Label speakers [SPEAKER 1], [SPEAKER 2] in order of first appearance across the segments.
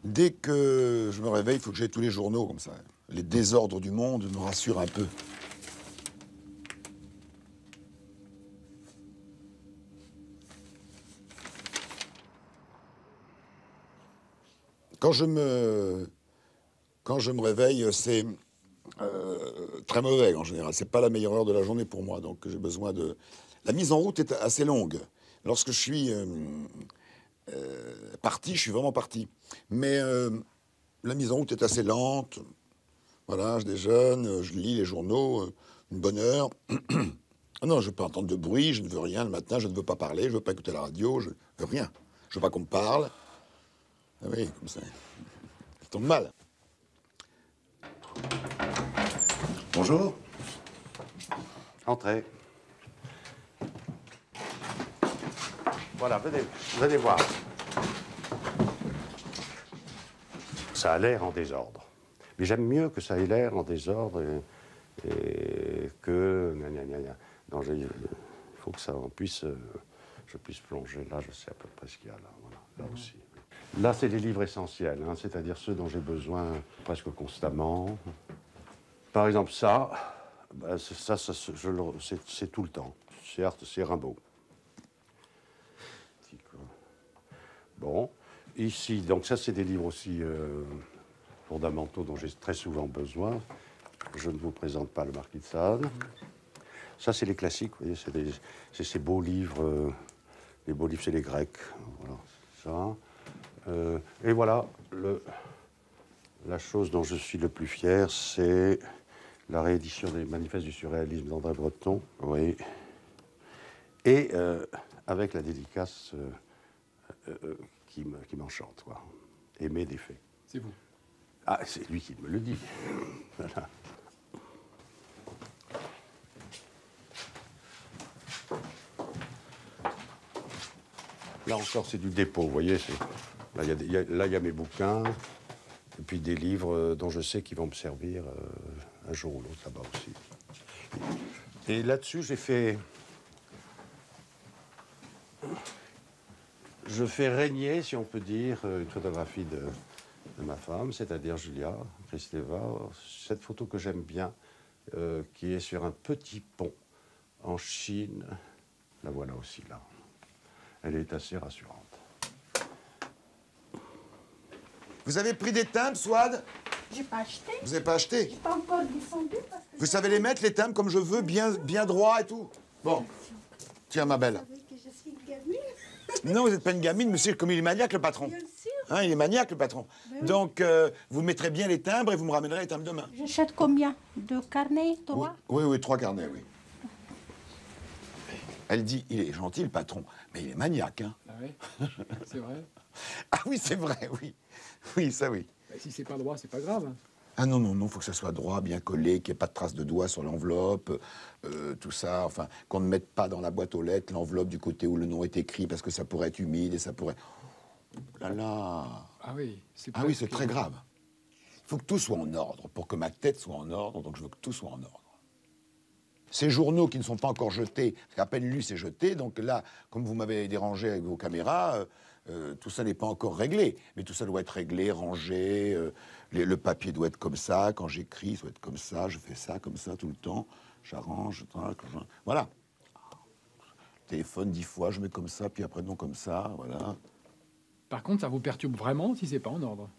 [SPEAKER 1] Dès que je me réveille, il faut que j'aie tous les journaux comme ça. Les désordres du monde me rassurent un peu. Quand je me réveille, c'est très mauvais en général. C'est pas la meilleure heure de la journée pour moi, donc j'ai besoin de... La mise en route est assez longue. Lorsque je suis parti, je suis vraiment parti. Mais la mise en route est assez lente. Voilà, je déjeune, je lis les journaux, une bonne heure. Ah non, je veux pas entendre de bruit, je ne veux rien le matin, je ne veux pas parler, je ne veux pas écouter la radio, je veux rien. Je veux pas qu'on me parle. Ah oui, comme ça. Ça tombe mal.
[SPEAKER 2] Bonjour. Entrez. Voilà, venez voir. Ça a l'air en désordre. Mais j'aime mieux que ça ait l'air en désordre et que... Non, il faut que ça je puisse plonger. Là, je sais à peu près ce qu'il y a là. Voilà, là aussi. Là, c'est des livres essentiels, hein, c'est-à-dire ceux dont j'ai besoin presque constamment. Par exemple, ça, ben, c'est tout le temps. C'est Rimbaud. Bon, ici, donc ça, c'est des livres aussi fondamentaux dont j'ai très souvent besoin. Je ne vous présente pas le Marquis de Sade. Ça, c'est les classiques, vous voyez, c'est ces beaux livres. Les beaux livres, c'est les Grecs. Voilà, ça. Et voilà, la chose dont je suis le plus fier, c'est la réédition des Manifestes du surréalisme d'André Breton. Oui. Et avec la dédicace qui m'enchante, quoi. Aimer des faits.
[SPEAKER 3] C'est vous.
[SPEAKER 2] Ah, c'est lui qui me le dit. Voilà. Là encore, c'est du dépôt, vous voyez. Là, il y a mes bouquins, et puis des livres dont je sais qu'ils vont me servir un jour ou l'autre, là-bas aussi. Et là-dessus, je fais régner, si on peut dire, une photographie de ma femme, c'est-à-dire Julia Kristeva, cette photo que j'aime bien, qui est sur un petit pont en Chine. La voilà aussi, là. Elle est assez rassurante.
[SPEAKER 1] Vous avez pris des timbres, Swad?
[SPEAKER 4] J'ai pas acheté.
[SPEAKER 1] Vous n'avez pas acheté?
[SPEAKER 4] J'ai pas encore descendu parce que...
[SPEAKER 1] Vous savez les mettre, les timbres, comme je veux, bien droit et tout? Bon. Tiens, ma belle.
[SPEAKER 4] Vous savez que je suis une gamine.
[SPEAKER 1] Non, vous n'êtes pas une gamine, monsieur, comme il est maniaque, le patron.
[SPEAKER 4] Bien sûr.
[SPEAKER 1] Hein, il est maniaque, le patron.
[SPEAKER 4] Ben oui.
[SPEAKER 1] Donc, vous mettrez bien les timbres et vous me ramènerez les timbres demain.
[SPEAKER 4] J'achète combien? 2 carnets? 3?
[SPEAKER 1] Oui, 3 carnets, oui. Elle dit, il est gentil, le patron, mais il est maniaque, hein.
[SPEAKER 3] Ah oui. C'est vrai.
[SPEAKER 1] Ah oui, c'est vrai, oui. Oui, ça, oui.
[SPEAKER 3] Bah, si c'est pas droit, c'est pas grave.
[SPEAKER 1] Ah non, faut que ça soit droit, bien collé, qu'il n'y ait pas de traces de doigts sur l'enveloppe, tout ça, enfin, qu'on ne mette pas dans la boîte aux lettres l'enveloppe du côté où le nom est écrit, parce que ça pourrait être humide et ça pourrait... Oh là là.
[SPEAKER 3] Ah oui.
[SPEAKER 1] Ah oui, c'est très grave. Il faut que tout soit en ordre, pour que ma tête soit en ordre, donc je veux que tout soit en ordre. Ces journaux qui ne sont pas encore jetés, parce qu'à peine lu, c'est jeté, donc là, comme vous m'avez dérangé avec vos caméras, tout ça n'est pas encore réglé. Mais tout ça doit être réglé, rangé, le papier doit être comme ça, quand j'écris, ça doit être comme ça, je fais ça comme ça tout le temps, j'arrange, voilà. Téléphone 10 fois, je mets comme ça, puis après non comme ça, voilà.
[SPEAKER 3] Par contre, ça vous perturbe vraiment si c'est pas en ordre.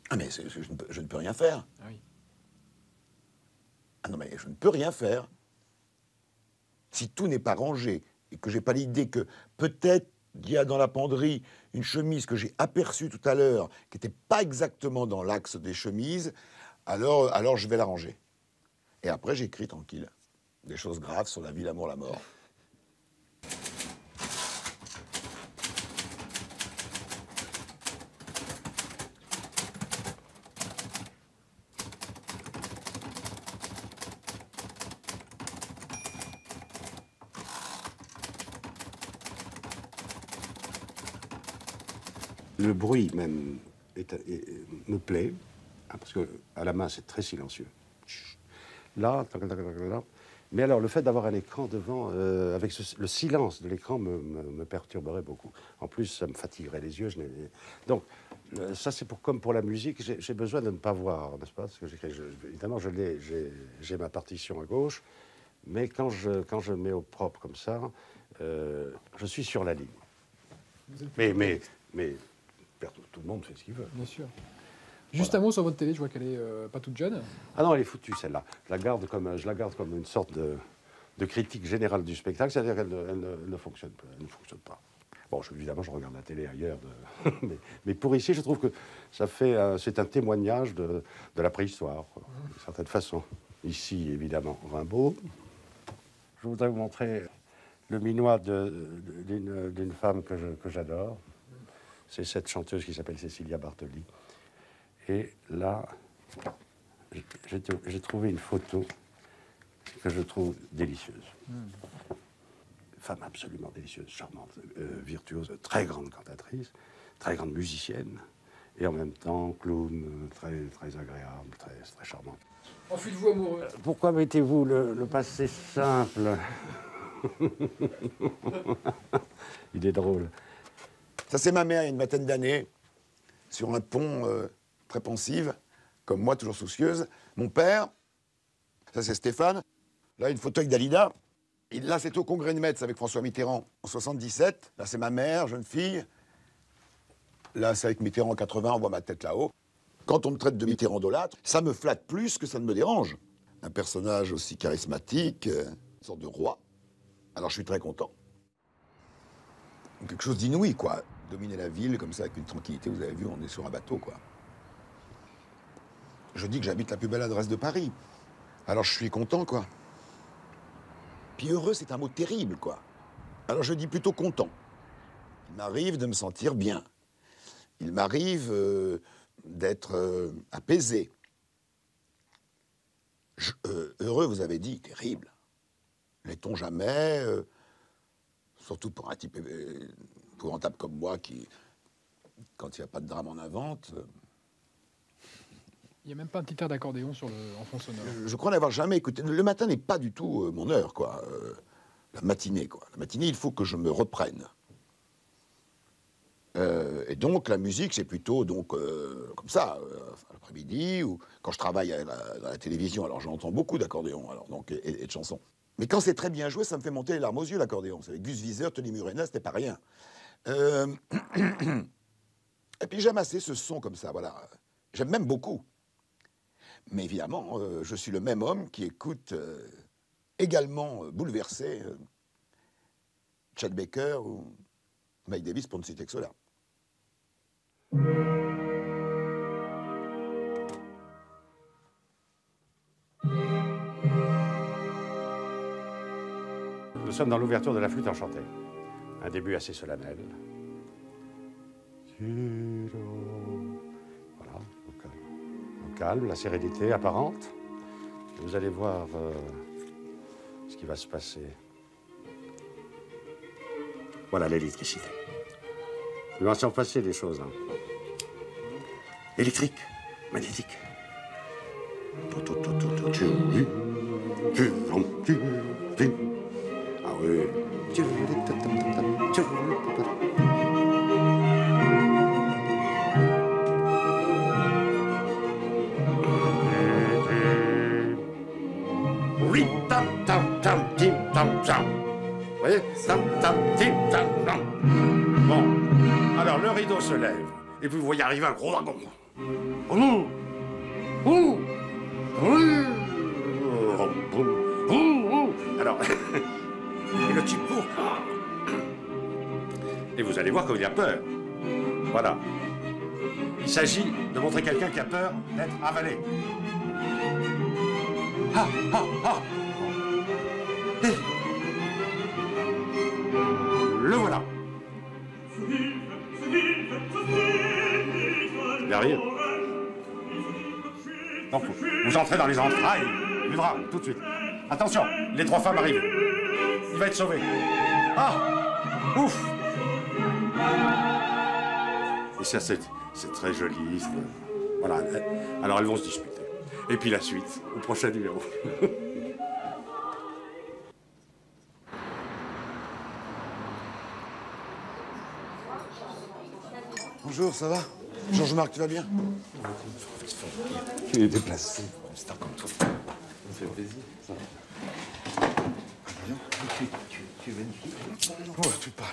[SPEAKER 1] Ah mais je ne peux rien faire.
[SPEAKER 3] Ah oui.
[SPEAKER 1] Ah non mais je ne peux rien faire. Si tout n'est pas rangé et que j'ai pas l'idée que peut-être il y a dans la penderie une chemise que j'ai aperçue tout à l'heure qui n'était pas exactement dans l'axe des chemises, alors je vais la ranger. Et après j'écris tranquille des choses graves sur la vie, l'amour, la mort.
[SPEAKER 2] Le bruit même me plaît, hein, parce que à la main c'est très silencieux. Là, Mais alors, le fait d'avoir un écran devant, avec le silence de l'écran me perturberait beaucoup. En plus, ça me fatiguerait les yeux. Donc, ça, c'est comme pour la musique, j'ai besoin de ne pas voir, n'est-ce pas? Parce que évidemment, j'ai ma partition à gauche, mais quand je mets au propre comme ça, je suis sur la ligne. Mais tout le monde fait ce qu'il veut.
[SPEAKER 3] Bien sûr. Juste un mot sur votre télé, je vois qu'elle est pas toute jeune.
[SPEAKER 2] Ah non, elle est foutue, celle-là. Je la garde comme une sorte de critique générale du spectacle, c'est-à-dire qu'elle ne fonctionne pas. Elle ne fonctionne pas. Bon, évidemment, je regarde la télé ailleurs, mais pour ici, je trouve que c'est un témoignage de la préhistoire, d'une certaine façon. Ici, évidemment, Rimbaud. Je voudrais vous montrer le minois d'une femme que j'adore. C'est cette chanteuse qui s'appelle Cécilia Bartoli. Et là, j'ai trouvé une photo que je trouve délicieuse. Femme absolument délicieuse, charmante, virtuose, très grande cantatrice, très grande musicienne, et en même temps clown, très agréable, très charmante.
[SPEAKER 3] Ensuite-vous amoureux.
[SPEAKER 2] Pourquoi mettez-vous le passé simple? Il est drôle.
[SPEAKER 1] Ça, c'est ma mère, il y a une vingtaine d'années, sur un pont très pensive, comme moi, toujours soucieuse. Mon père, ça c'est Stéphane. Là, une photo avec Dalida. Et là, c'est au Congrès de Metz avec François Mitterrand en 77. Là, c'est ma mère, jeune fille. Là, c'est avec Mitterrand en 80, on voit ma tête là-haut. Quand on me traite de Mitterrandolâtre, ça me flatte plus que ça ne me dérange. Un personnage aussi charismatique, une sorte de roi. Alors, je suis très content. Quelque chose d'inouï, quoi. Dominer la ville comme ça, avec une tranquillité. Vous avez vu, on est sur un bateau, quoi. Je dis que j'habite la plus belle adresse de Paris. Alors, je suis content, quoi. Puis heureux, c'est un mot terrible, quoi. Alors, je dis plutôt content. Il m'arrive de me sentir bien. Il m'arrive d'être apaisé. Heureux, vous avez dit, terrible. L'est-on jamais surtout pour un type épouvantable comme moi qui, quand il n'y a pas de drame, en invente.
[SPEAKER 3] Il n'y a même pas un petit air d'accordéon en fond sonore.
[SPEAKER 1] Je crois n'avoir jamais écouté. Le matin n'est pas du tout mon heure, quoi. La matinée, quoi. La matinée, il faut que je me reprenne. Et donc, la musique, c'est plutôt donc, comme ça, l'après-midi, ou quand je travaille à la télévision, alors j'entends beaucoup d'accordéon et de chansons. Mais quand c'est très bien joué, ça me fait monter les larmes aux yeux, l'accordéon. C'est avec Gus Viseur, Tony Murena, c'était pas rien. Et puis j'aime assez ce son comme ça, voilà. J'aime même beaucoup. Mais évidemment, je suis le même homme qui écoute également bouleversé Chet Baker ou Mike Davis, pour ne citer que cela.
[SPEAKER 2] Nous sommes dans l'ouverture de la flûte enchantée. Un début assez solennel. Voilà, au calme, la sérénité apparente. Et vous allez voir ce qui va se passer. Voilà l'électricité. Il va s'en passer des choses. Hein. Électrique, magnétique. Ah oui. Oui, tam tam tam tim tam tam. Vous voyez, tam tam tim tam tam. Bon, alors le rideau se lève et puis vous voyez arriver un gros dragon. Alors, et le type court. Et vous allez voir comme il a peur. Voilà. Il s'agit de montrer quelqu'un qui a peur d'être avalé. Ah, ah, ah. Le voilà. Il arrive. Donc, vous entrez dans les entrailles du drame, tout de suite. Attention, les trois femmes arrivent. Il va être sauvé. Ah, ouf. Et ça, c'est très joli. Voilà. Alors, elles vont se disputer. Et puis la suite, au prochain numéro.
[SPEAKER 1] Bonjour, ça va? Georges-Marc, tu vas bien? Tu es déplacé, c'est comme toi.
[SPEAKER 5] Ça me fait plaisir. Ça. Tu es magnifique.
[SPEAKER 1] Oh, tu parles.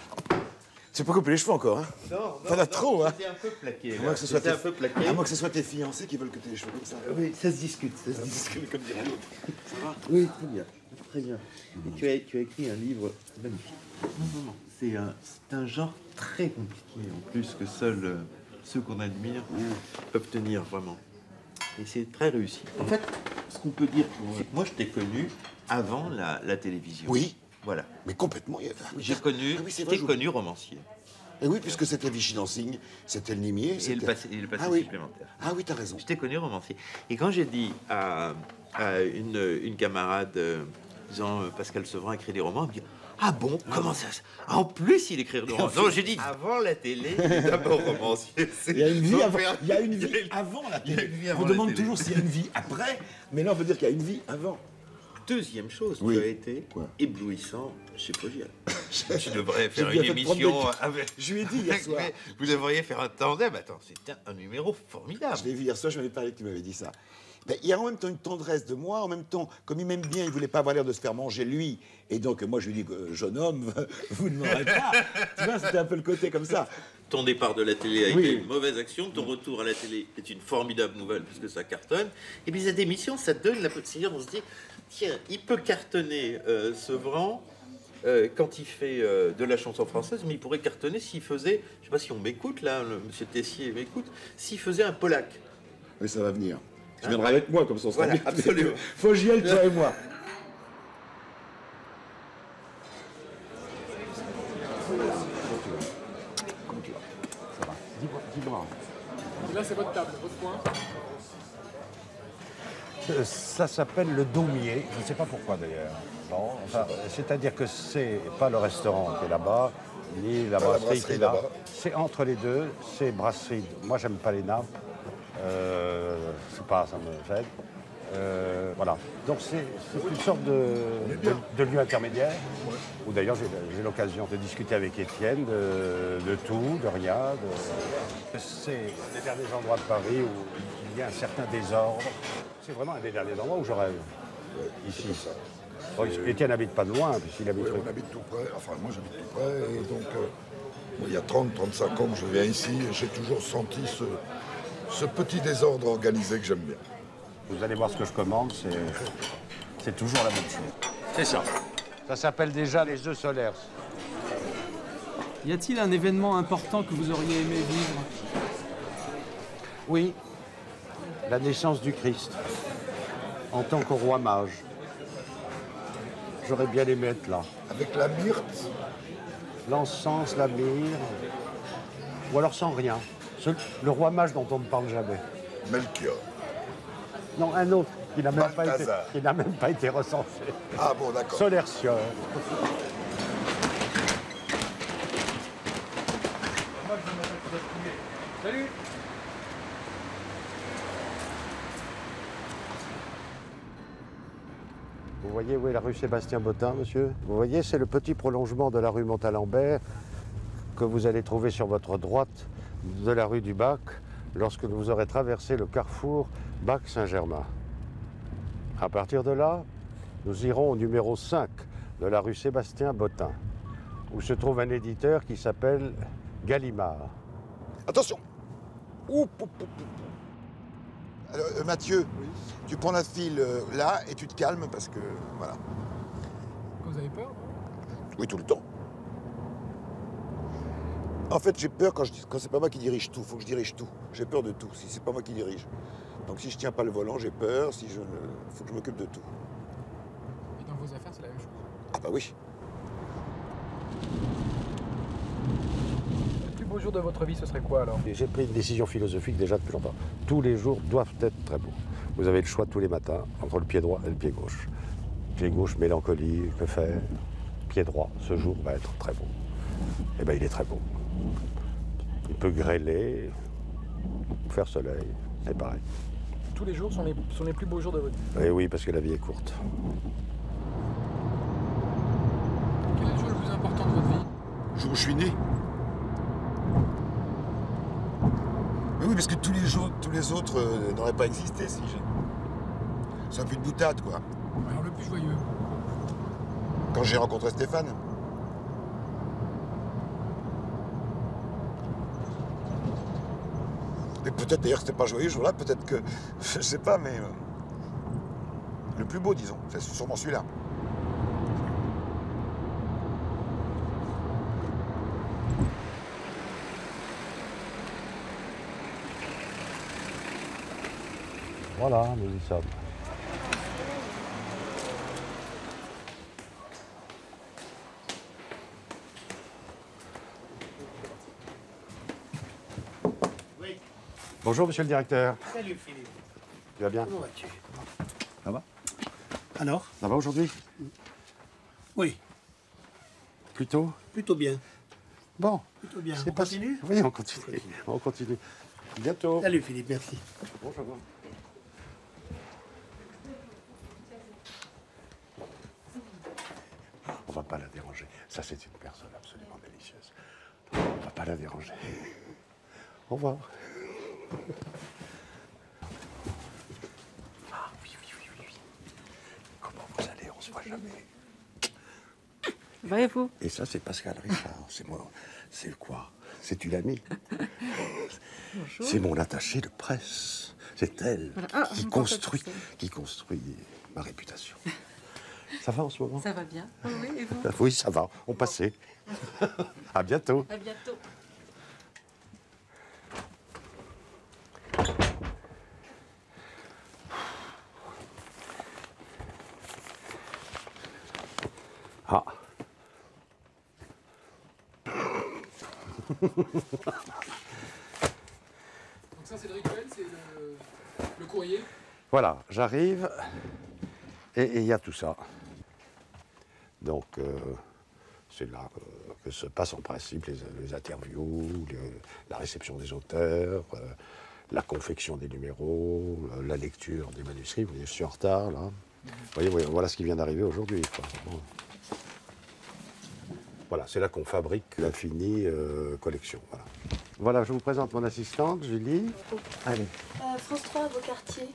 [SPEAKER 1] Tu n'as pas coupé les cheveux encore, hein?
[SPEAKER 5] Non,
[SPEAKER 1] T'en as trop, hein?
[SPEAKER 5] C'était un peu plaqué.
[SPEAKER 1] À moins que ce soit
[SPEAKER 5] C'était un peu plaqué.
[SPEAKER 1] à moins que ce soit tes fiancés qui veulent que tu aies les cheveux comme ça.
[SPEAKER 5] Oui, ça se discute. Ça se discute.
[SPEAKER 1] Comme dirait l'autre. Ça va?
[SPEAKER 5] Oui, très bien. Très bien. Et tu as écrit un livre magnifique. Non. C'est un genre très compliqué, en plus, que seuls ceux qu'on admire peuvent tenir, vraiment. Et c'est très réussi. En fait, ce qu'on peut dire, c'est que moi, je t'ai connu avant la télévision.
[SPEAKER 1] Oui.
[SPEAKER 5] Voilà.
[SPEAKER 1] Mais complètement.
[SPEAKER 5] J'ai connu,
[SPEAKER 1] Ah oui, c'est vrai,
[SPEAKER 5] t'ai connu romancier.
[SPEAKER 1] Et oui, puisque c'était Vichy Dancing, c'était le Nimier.
[SPEAKER 5] Et le passé
[SPEAKER 1] Ah oui.
[SPEAKER 5] supplémentaire.
[SPEAKER 1] Ah oui, t'as raison.
[SPEAKER 5] Je t'ai connu romancier. Et quand j'ai dit à une camarade, disant Pascal Sevrin écrit des romans, elle me dit ah bon, comment ça en plus, il écrit des romans. Non, j'ai dit avant la télé, il est d'abord romancier.
[SPEAKER 1] Il y a une vie avant,
[SPEAKER 5] il y a une
[SPEAKER 1] vie avant la
[SPEAKER 5] il y a
[SPEAKER 1] télé.
[SPEAKER 5] une vie avant
[SPEAKER 1] On
[SPEAKER 5] la
[SPEAKER 1] demande
[SPEAKER 5] télé.
[SPEAKER 1] toujours s'il y a une vie après, mais là on veut dire qu'il y a une vie avant.
[SPEAKER 5] Deuxième chose,
[SPEAKER 1] Oui.
[SPEAKER 5] tu as été
[SPEAKER 1] Quoi?
[SPEAKER 5] éblouissant chez Fogiel. Tu devrais faire
[SPEAKER 1] J'ai bien
[SPEAKER 5] une
[SPEAKER 1] fait de prendre
[SPEAKER 5] émission
[SPEAKER 1] des-
[SPEAKER 5] avec.
[SPEAKER 1] Je lui ai dit hier soir.
[SPEAKER 5] Mais vous devriez faire un tandem. Attends, c'était un numéro formidable.
[SPEAKER 1] Je l'ai vu hier soir, je m'avais parlé que tu m'avais dit ça. Ben, il y a en même temps une tendresse de moi, en même temps, comme il m'aime bien, il voulait pas avoir l'air de se faire manger lui. Et donc, moi, je lui dis, jeune homme, vous ne m'aurez pas. Tu vois, c'était un peu le côté comme ça.
[SPEAKER 5] Ton départ de la télé a
[SPEAKER 1] Oui.
[SPEAKER 5] été une mauvaise action, ton retour à la télé est une formidable nouvelle puisque ça cartonne. Et puis cette émission, ça donne la possibilité, on se dit, tiens, il peut cartonner Sevran quand il fait de la chanson française, mais il pourrait cartonner s'il faisait, je sais pas si on m'écoute là, monsieur Tessier m'écoute, s'il faisait un Polac.
[SPEAKER 1] Oui, ça va venir. Tu viendras avec moi, comme ça on sera
[SPEAKER 5] Voilà,
[SPEAKER 1] bien.
[SPEAKER 5] absolument.
[SPEAKER 1] Fogiel, toi et moi. Comment tu vas? Ça va. Dis-moi.
[SPEAKER 3] Et là, c'est votre table, votre coin.
[SPEAKER 2] Ça s'appelle le Daumier, je ne sais pas pourquoi d'ailleurs. Bon, enfin, c'est-à-dire que c'est pas le restaurant qui est là-bas, ni la brasserie qui est là. C'est entre les deux, c'est brasserie. Moi, j'aime pas les nappes. C'est pas, ça me gêne. Voilà. Donc c'est une sorte de lieu intermédiaire, où d'ailleurs j'ai l'occasion de discuter avec Étienne de tout, de rien. C'est un des derniers endroits de Paris où il y a un certain désordre. C'est vraiment un des derniers endroits où je rêve, ici. Bon, Étienne n'habite pas de loin, puisqu'il habite...
[SPEAKER 6] Oui, on habite tout près, enfin moi j'habite tout près, et donc il y a 30-35 ans que je viens ici, et j'ai toujours senti ce petit désordre organisé que j'aime bien.
[SPEAKER 2] Vous allez voir ce que je commande, c'est toujours la même chose. C'est ça. Ça s'appelle déjà les œufs solaires.
[SPEAKER 7] Y a-t-il un événement important que vous auriez aimé vivre?
[SPEAKER 2] Oui, la naissance du Christ, en tant que roi mage. J'aurais bien aimé être là.
[SPEAKER 6] Avec la myrte,
[SPEAKER 2] L'encens, la myrrhe, ou alors sans rien. Le roi mage dont on ne parle jamais.
[SPEAKER 6] Melchior.
[SPEAKER 2] Non, un autre qui n'a même,
[SPEAKER 6] Balthazar.
[SPEAKER 2] même pas été recensé.
[SPEAKER 6] Ah bon, d'accord.
[SPEAKER 2] Solercieur.
[SPEAKER 3] Salut.
[SPEAKER 2] Vous voyez où est la rue Sébastien-Bottin, monsieur? Vous voyez, c'est le petit prolongement de la rue Montalembert que vous allez trouver sur votre droite de la rue du Bac lorsque vous aurez traversé le carrefour Bac-Saint-Germain. À partir de là, nous irons au numéro 5 de la rue Sébastien-Bottin, où se trouve un éditeur qui s'appelle Gallimard.
[SPEAKER 1] Attention. Oup, oup, oup, oup. Alors, Mathieu, tu prends la file là et tu te calmes parce que, voilà.
[SPEAKER 3] Vous avez peur?
[SPEAKER 1] Oui, tout le temps. En fait, j'ai peur quand c'est pas moi qui dirige tout. Il faut que je dirige tout. J'ai peur de tout, si c'est pas moi qui dirige. Donc si je tiens pas le volant, j'ai peur. Si je faut que je m'occupe de tout.
[SPEAKER 3] Et dans vos affaires, c'est la même chose.
[SPEAKER 1] Ah bah oui.
[SPEAKER 3] Le plus beau jour de votre vie, ce serait quoi alors?
[SPEAKER 2] Et j'ai pris une décision philosophique déjà depuis longtemps. Tous les jours doivent être très beaux. Vous avez le choix tous les matins entre le pied droit et le pied gauche. Pied gauche, mélancolie, que faire? Pied droit, ce jour va être très beau. Eh bien, il est très beau. Il peut grêler, faire soleil, c'est pareil.
[SPEAKER 3] Tous les jours sont les plus beaux jours de votre vie.
[SPEAKER 2] Et oui, parce que la vie est courte.
[SPEAKER 3] Quel est le jour le plus important de votre vie?
[SPEAKER 1] Le jour où je suis né. Mais oui, parce que tous les autres n'auraient pas existé si j'ai... C'est un peu de boutade, quoi.
[SPEAKER 3] Alors le plus joyeux.
[SPEAKER 1] Quand j'ai rencontré Stéphane. Et peut-être d'ailleurs que c'était pas joyeux ce jour-là, peut-être que... Je sais pas, mais... le plus beau, disons. C'est sûrement celui-là.
[SPEAKER 2] Voilà, nous y sommes.
[SPEAKER 8] Oui.
[SPEAKER 2] Bonjour, monsieur le directeur.
[SPEAKER 8] Salut Philippe.
[SPEAKER 2] Tu vas bien?
[SPEAKER 8] Comment vas-tu?
[SPEAKER 2] Ça va?
[SPEAKER 8] Alors?
[SPEAKER 2] Ça va aujourd'hui?
[SPEAKER 8] Oui,
[SPEAKER 2] Plutôt?
[SPEAKER 8] plutôt bien.
[SPEAKER 2] Bon.
[SPEAKER 8] Plutôt bien.
[SPEAKER 2] C'est
[SPEAKER 8] On
[SPEAKER 2] pas...
[SPEAKER 8] continue?
[SPEAKER 2] Oui, on continue. On continue. Bientôt.
[SPEAKER 8] Salut Philippe, merci.
[SPEAKER 2] Bonjour. On va pas la déranger. Ça, c'est une personne absolument délicieuse. On va pas la déranger. Au revoir. Ah oui, oui, oui, oui, oui. Comment vous allez? On se voit jamais.
[SPEAKER 9] Va et vous?
[SPEAKER 2] Et ça, c'est Pascal Richard. C'est moi. C'est quoi? C'est une amie.
[SPEAKER 9] Bonjour.
[SPEAKER 2] C'est mon attachée de presse. C'est elle
[SPEAKER 9] Voilà. Ah,
[SPEAKER 2] qui
[SPEAKER 9] je me comprends
[SPEAKER 2] construit ma réputation. Ça va en ce moment?
[SPEAKER 9] Ça va bien. Oui, oui, et vous?
[SPEAKER 2] Oui, ça va. On passait. À bientôt.
[SPEAKER 9] À bientôt.
[SPEAKER 2] Ah.
[SPEAKER 3] Donc ça, c'est le rituel, c'est le courrier.
[SPEAKER 2] Voilà, j'arrive et il y a tout ça. Donc, c'est là que se passent en principe les interviews, la réception des auteurs, la confection des numéros, la lecture des manuscrits. Vous voyez, je suis en retard, là. Vous voyez, voilà ce qui vient d'arriver aujourd'hui. Bon. Voilà, c'est là qu'on fabrique l'infinie collection. Voilà. Voilà, je vous présente mon assistante, Julie. Allez.
[SPEAKER 10] France 3, vos quartiers,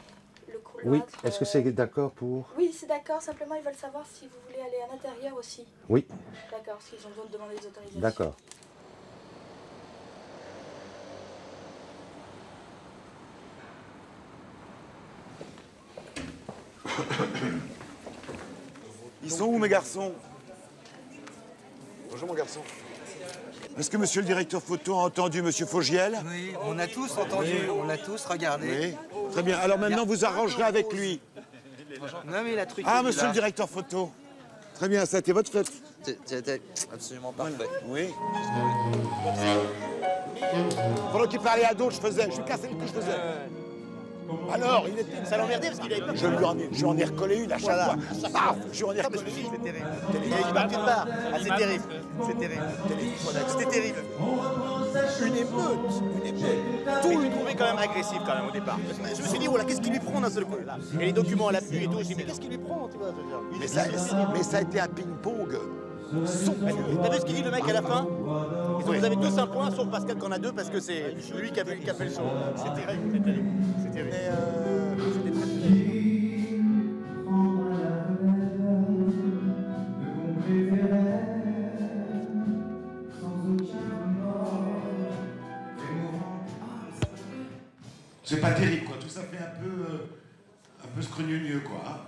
[SPEAKER 10] le couloir.
[SPEAKER 2] Oui, est-ce que c'est d'accord pour...
[SPEAKER 10] Oui, c'est d'accord. Simplement, ils veulent savoir si vous voulez aller à l'intérieur aussi.
[SPEAKER 2] Oui,
[SPEAKER 10] D'accord, parce qu'ils ont besoin de demander des autorisations.
[SPEAKER 2] d'accord.
[SPEAKER 1] Ils sont où, mes garçons? Bonjour, mon garçon. Est-ce que monsieur le directeur photo a entendu monsieur Faugiel?
[SPEAKER 11] Oui, on a tous entendu, on a tous regardé.
[SPEAKER 1] Oui. Très bien. Alors maintenant, vous arrangerez avec lui.
[SPEAKER 11] Non mais la truc.
[SPEAKER 1] Ah, monsieur le directeur photo. Très bien, ça a été votre fête.
[SPEAKER 11] C'était absolument parfait.
[SPEAKER 1] Oui. Pendant qu'il parlait à d'autres, je lui cassais le cul, je faisais. Alors, il était...
[SPEAKER 8] Ça l'emmerdait parce qu'il avait pas.
[SPEAKER 1] Je lui en ai recollé une à chaque
[SPEAKER 8] Voilà.
[SPEAKER 1] fois. Paf, je lui en ai recollé une.
[SPEAKER 8] C'était terrible. Il avait pas de part. Ah, c'est terrible. C'est terrible. C'était terrible. Une émeute. Tout le trouvait quand même agressif quand même au départ. Je me suis dit, voilà, qu'est-ce qu'il lui prend d'un seul coup là? Et les documents à l'appui et tout, je me suis dit, mais qu'est-ce qu'il lui prend, tu vois,
[SPEAKER 1] Mais ça a été un ping-pong.
[SPEAKER 8] T'as vu ce qu'il dit le mec à la fin? Vous avez tous un point, sauf Pascal qui en a deux parce que c'est lui qui a fait le saut. C'est terrible, c'est terrible. C'est terrible. C'était très terrible.
[SPEAKER 1] C'est pas terrible, quoi. Tout ça fait un peu scrogneux, quoi. Hein.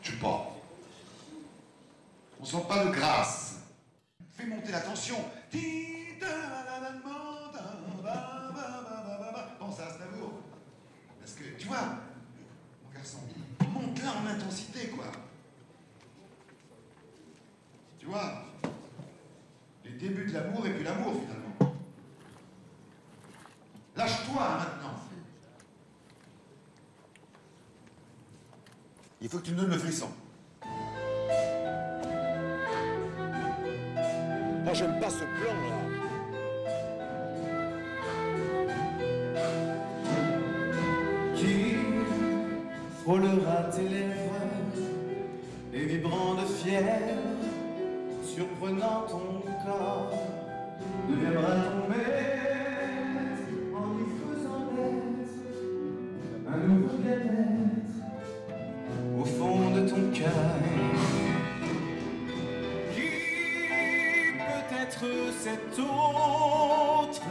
[SPEAKER 1] Je sais pas. On sent pas de grâce. Fais monter la tension. Pense à Aznavour. Parce que, tu vois, mon garçon, monte là en intensité, quoi. Tu vois, les débuts de l'amour et puis l'amour, finalement. Lâche-toi, maintenant. Il faut que tu me donnes le frisson. Moi, j'aime pas ce plan, là.
[SPEAKER 12] Qui frôlera tes lèvres et vibrant de fièvre, surprenant ton corps, deviendra ton maître en lui faisant cœur. Qui peut être cet autre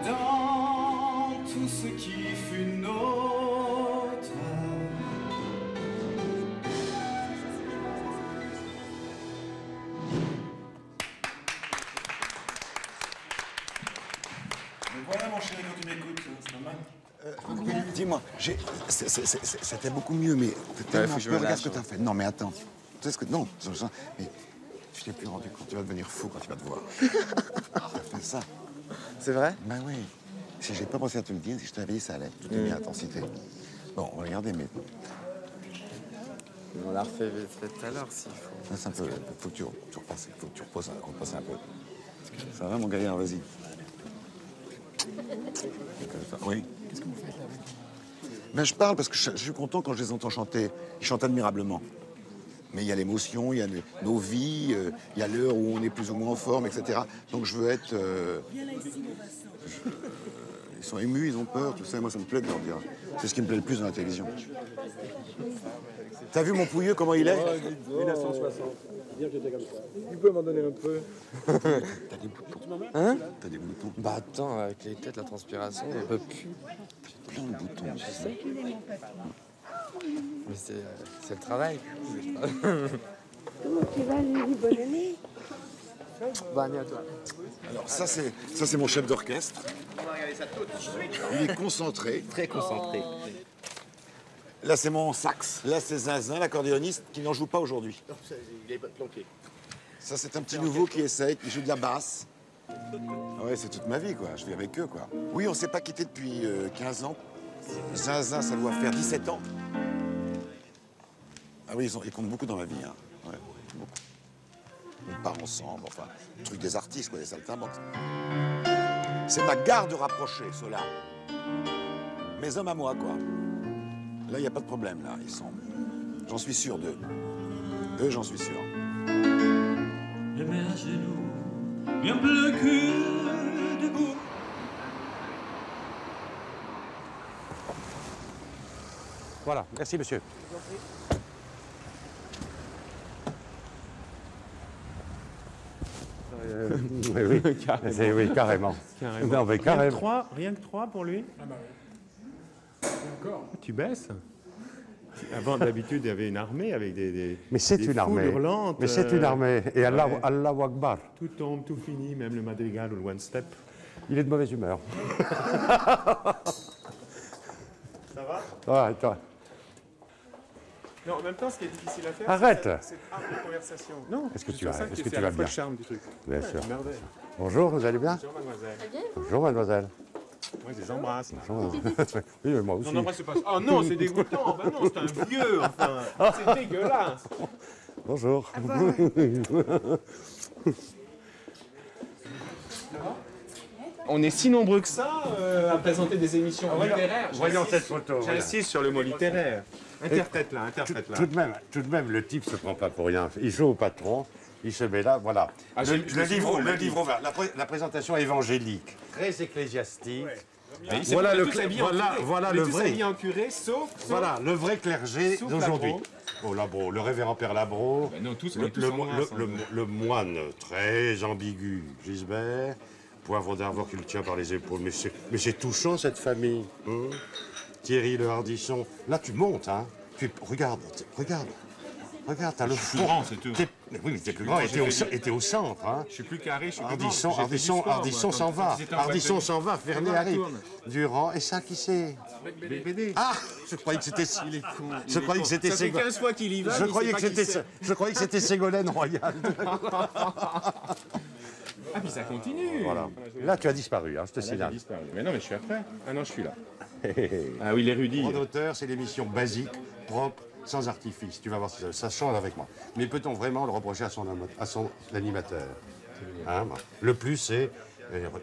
[SPEAKER 12] dans tout ce qui fut nôtre?
[SPEAKER 6] Mais voilà mon chéri, quand tu m'écoutes, c'est normal.
[SPEAKER 1] Dis-moi, c'était beaucoup mieux, mais
[SPEAKER 11] faut que je me
[SPEAKER 1] regarde
[SPEAKER 11] lâche,
[SPEAKER 1] ce que t'as fait. Non, mais attends. Tu sais ce que... Non, mais tu t'es plus rendu compte. Tu vas devenir fou quand tu vas te voir. T'as fait ça.
[SPEAKER 11] C'est vrai?
[SPEAKER 1] Ben oui. Si j'ai pas pensé à te le dire, si je t'avais dit, ça allait. Tout est bien intensité. Bon, on va regarder, mais...
[SPEAKER 11] On l'a refait vite fait tout à l'heure, s'il faut.
[SPEAKER 1] Là, c'est un peu... Faut que tu repasses. Faut que tu reposes un peu. Ça va, mon gaillard? Vas-y. Oui.
[SPEAKER 3] Qu'est-ce que vous faites là?
[SPEAKER 1] Ben, je parle parce que je suis content quand je les entends chanter. Ils chantent admirablement. Mais il y a l'émotion, il y a nos vies, il y a l'heure où on est plus ou moins en forme, etc. Donc je veux être... ils sont émus, ils ont peur, tout ça. Moi, ça me plaît de leur dire. C'est ce qui me plaît le plus dans la télévision. T'as vu mon pouilleux, comment il est?
[SPEAKER 3] 1960. Dire que j'étais comme ça. Tu peux m'en donner un peu?
[SPEAKER 1] T'as des boutons.
[SPEAKER 11] Hein?
[SPEAKER 1] T'as des boutons.
[SPEAKER 11] Bah attends, avec les têtes, la transpiration, on peut plus.
[SPEAKER 1] Plein de boutons.
[SPEAKER 11] Je sais. Mais c'est le travail.
[SPEAKER 4] Comment tu vas, Lily? Bonne année.
[SPEAKER 11] Bonne année à toi.
[SPEAKER 1] Alors ça c'est mon chef d'orchestre.
[SPEAKER 8] On va regarder ça tout de suite.
[SPEAKER 1] Il est concentré.
[SPEAKER 8] Très concentré.
[SPEAKER 1] Là c'est mon sax. Là c'est Zinzin, l'accordéoniste, qui n'en joue pas aujourd'hui.
[SPEAKER 8] Il est planqué.
[SPEAKER 1] Ça c'est un petit nouveau qui essaye, qui joue de la basse. Ouais, c'est toute ma vie quoi, je vis avec eux quoi. Oui, on s'est pas quitté depuis 15 ans. Zinzin, ça doit faire 17 ans. Ah oui, ils comptent beaucoup dans ma vie, hein. Ouais, beaucoup. On part ensemble, enfin, le truc des artistes, quoi, des saltimbanques. C'est ma garde rapprochée, ceux-là. Mes hommes à moi, quoi. Là, il n'y a pas de problème, là, ils sont... J'en suis sûr d'eux. Eux, j'en suis sûr.
[SPEAKER 12] Je mets à genoux, bien bleu que debout.
[SPEAKER 2] Voilà, merci monsieur. Oui, oui.
[SPEAKER 13] Carrément.
[SPEAKER 2] Oui, carrément.
[SPEAKER 13] Carrément.
[SPEAKER 2] Non, mais carrément.
[SPEAKER 13] Rien que 3 pour lui?
[SPEAKER 3] Ah bah oui. Et encore.
[SPEAKER 13] Tu baisses? Avant, d'habitude, il y avait une armée avec des
[SPEAKER 2] Mais c'est
[SPEAKER 13] des
[SPEAKER 2] une
[SPEAKER 13] foules
[SPEAKER 2] armée.
[SPEAKER 13] hurlantes,
[SPEAKER 2] Mais c'est une armée. Et Allah,
[SPEAKER 13] ouais.
[SPEAKER 2] Allahu Akbar.
[SPEAKER 13] Tout tombe, tout finit, même le madrigal ou le one-step.
[SPEAKER 2] Il est de mauvaise humeur.
[SPEAKER 13] Ça va?
[SPEAKER 2] Ouais, toi.
[SPEAKER 13] Non, en même temps, ce qui est difficile à faire,
[SPEAKER 2] Arrête.
[SPEAKER 13] c'est de conversation. Non,
[SPEAKER 2] Est-ce que
[SPEAKER 13] c'est
[SPEAKER 2] tu
[SPEAKER 13] sur
[SPEAKER 2] vas,
[SPEAKER 13] ça
[SPEAKER 2] est-ce
[SPEAKER 13] c'est
[SPEAKER 2] que tu
[SPEAKER 13] à
[SPEAKER 2] vas
[SPEAKER 13] la fois
[SPEAKER 2] bien?
[SPEAKER 13] le charme du truc.
[SPEAKER 2] Bien
[SPEAKER 13] Ouais,
[SPEAKER 2] sûr.
[SPEAKER 13] merveille.
[SPEAKER 2] Bonjour, vous allez bien?
[SPEAKER 13] Bonjour, mademoiselle.
[SPEAKER 2] Bonjour, mademoiselle.
[SPEAKER 13] Moi, je les embrasse.
[SPEAKER 2] Bonjour. Oui, mais moi aussi.
[SPEAKER 13] Non, n'embrassez pas. Oh non, c'est dégoûtant. Bah non, c'est un vieux, enfin. C'est dégueulasse.
[SPEAKER 2] Bonjour.
[SPEAKER 13] On est si nombreux que ça à présenter des émissions littéraires.
[SPEAKER 2] Voyons cette photo.
[SPEAKER 13] J'insiste sur le mot littéraire. Interprète-la, interprète-la.
[SPEAKER 2] Tout de même, le type se prend pas pour rien. Il joue au patron, il se met là, voilà.
[SPEAKER 13] Ah,
[SPEAKER 2] le
[SPEAKER 13] je
[SPEAKER 2] livre ouvert, la présentation évangélique, très ecclésiastique.
[SPEAKER 13] Voilà le
[SPEAKER 2] vrai.
[SPEAKER 13] habillé en curé, sauf
[SPEAKER 2] Voilà le vrai clergé
[SPEAKER 13] sauf
[SPEAKER 2] d'aujourd'hui.
[SPEAKER 13] Labro.
[SPEAKER 2] Oh, Labro, le révérend Père Labro,
[SPEAKER 13] Ben non, tous,
[SPEAKER 2] le moine très ambigu, Gisbert, Poivre d'Arvor qui le tient par les épaules. Mais c'est touchant cette famille. Hein. Thierry Le Hardisson. Là tu montes, hein. Regarde, t'as le fond.
[SPEAKER 13] grand, c'est tout.
[SPEAKER 2] Oui, mais t'es plus grand, et t'es au centre. Hein.
[SPEAKER 13] Je suis plus carré, je suis plus
[SPEAKER 2] Ardisson,
[SPEAKER 13] grand. J'ai fait du sport, moi,
[SPEAKER 2] Ardisson s'en
[SPEAKER 13] quand
[SPEAKER 2] va.
[SPEAKER 13] j'étais en
[SPEAKER 2] Ardisson
[SPEAKER 13] boîte de
[SPEAKER 2] s'en va,
[SPEAKER 13] nuit.
[SPEAKER 2] Vernet
[SPEAKER 13] Comment
[SPEAKER 2] arrive.
[SPEAKER 13] tourne
[SPEAKER 2] Durand, et ça qui c'est?
[SPEAKER 13] BD.
[SPEAKER 2] Ah, je croyais que c'était...
[SPEAKER 13] Il est con.
[SPEAKER 2] Je croyais que c'était
[SPEAKER 13] Ça fait 15 fois qu'il y va.
[SPEAKER 2] Je croyais que c'était Ségolène Royal.
[SPEAKER 13] Ah, puis ça continue.
[SPEAKER 2] Voilà. Là, tu as disparu, hein, je te
[SPEAKER 13] Là, j'ai
[SPEAKER 2] signale.
[SPEAKER 13] disparu. Mais non, mais je suis après. Ah non, je suis là. Ah oui, l'érudit.
[SPEAKER 2] Grand auteur, c'est l'émission basique, propre, sans artifice. Tu vas voir, ça change avec moi. Mais peut-on vraiment le reprocher à son animateur? Hein, bon. Le plus, c'est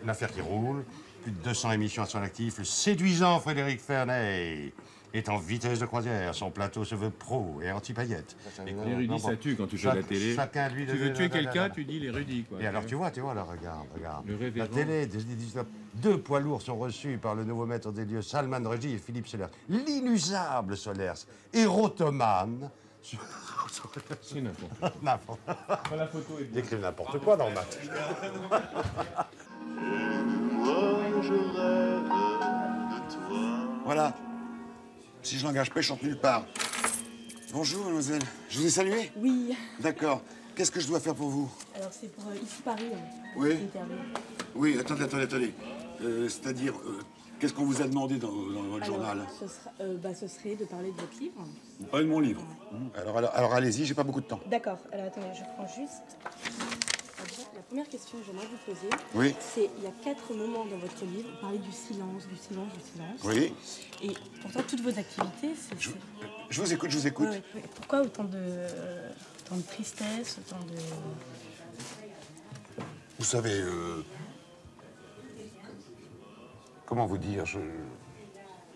[SPEAKER 2] une affaire qui roule, plus de 200 émissions à son actif. Le séduisant Frédéric Ferney est en vitesse de croisière. Son plateau se veut pro et anti-paillettes.
[SPEAKER 13] L'érudit, ça tue quand tu fais la télé.
[SPEAKER 2] Chacun, lui,
[SPEAKER 13] Tu veux tuer quelqu'un, tu dis l'érudit, quoi.
[SPEAKER 2] Et alors, tu vois, là, regarde.
[SPEAKER 13] Le révérend.
[SPEAKER 2] La télé, 2 poids lourds sont reçus par le nouveau maître des lieux, Salman Rushdie et Philippe Solers. L'inusable Solers, érotomane,
[SPEAKER 13] C'est n'importe
[SPEAKER 2] N'importe.
[SPEAKER 13] quoi. La photo est bien.
[SPEAKER 2] J'écris n'importe quoi dans le match.
[SPEAKER 1] Voilà. Si je l'engage pas, je chante nulle part. Bonjour, mademoiselle. Je vous ai salué?
[SPEAKER 14] Oui.
[SPEAKER 1] D'accord. Qu'est-ce que je dois faire pour vous?
[SPEAKER 14] Alors c'est pour ici Paris.
[SPEAKER 1] Oui.
[SPEAKER 14] Interview.
[SPEAKER 1] Oui, attendez. C'est-à-dire, qu'est-ce qu'on vous a demandé dans votre journal?
[SPEAKER 14] Ce serait de parler de votre livre.
[SPEAKER 1] Pas de mon livre. Alors allez-y, j'ai pas beaucoup de temps.
[SPEAKER 14] D'accord. Alors attendez, je prends juste... La première question que j'aimerais vous poser,
[SPEAKER 1] Oui.
[SPEAKER 14] c'est il y a 4 moments dans votre livre, vous parlez du silence, du silence, du silence.
[SPEAKER 1] Oui.
[SPEAKER 14] Et pourtant, toutes vos activités, c'est...
[SPEAKER 1] Je vous écoute.
[SPEAKER 14] Ouais. Pourquoi autant de tristesse, autant de...
[SPEAKER 1] Vous savez, comment vous dire,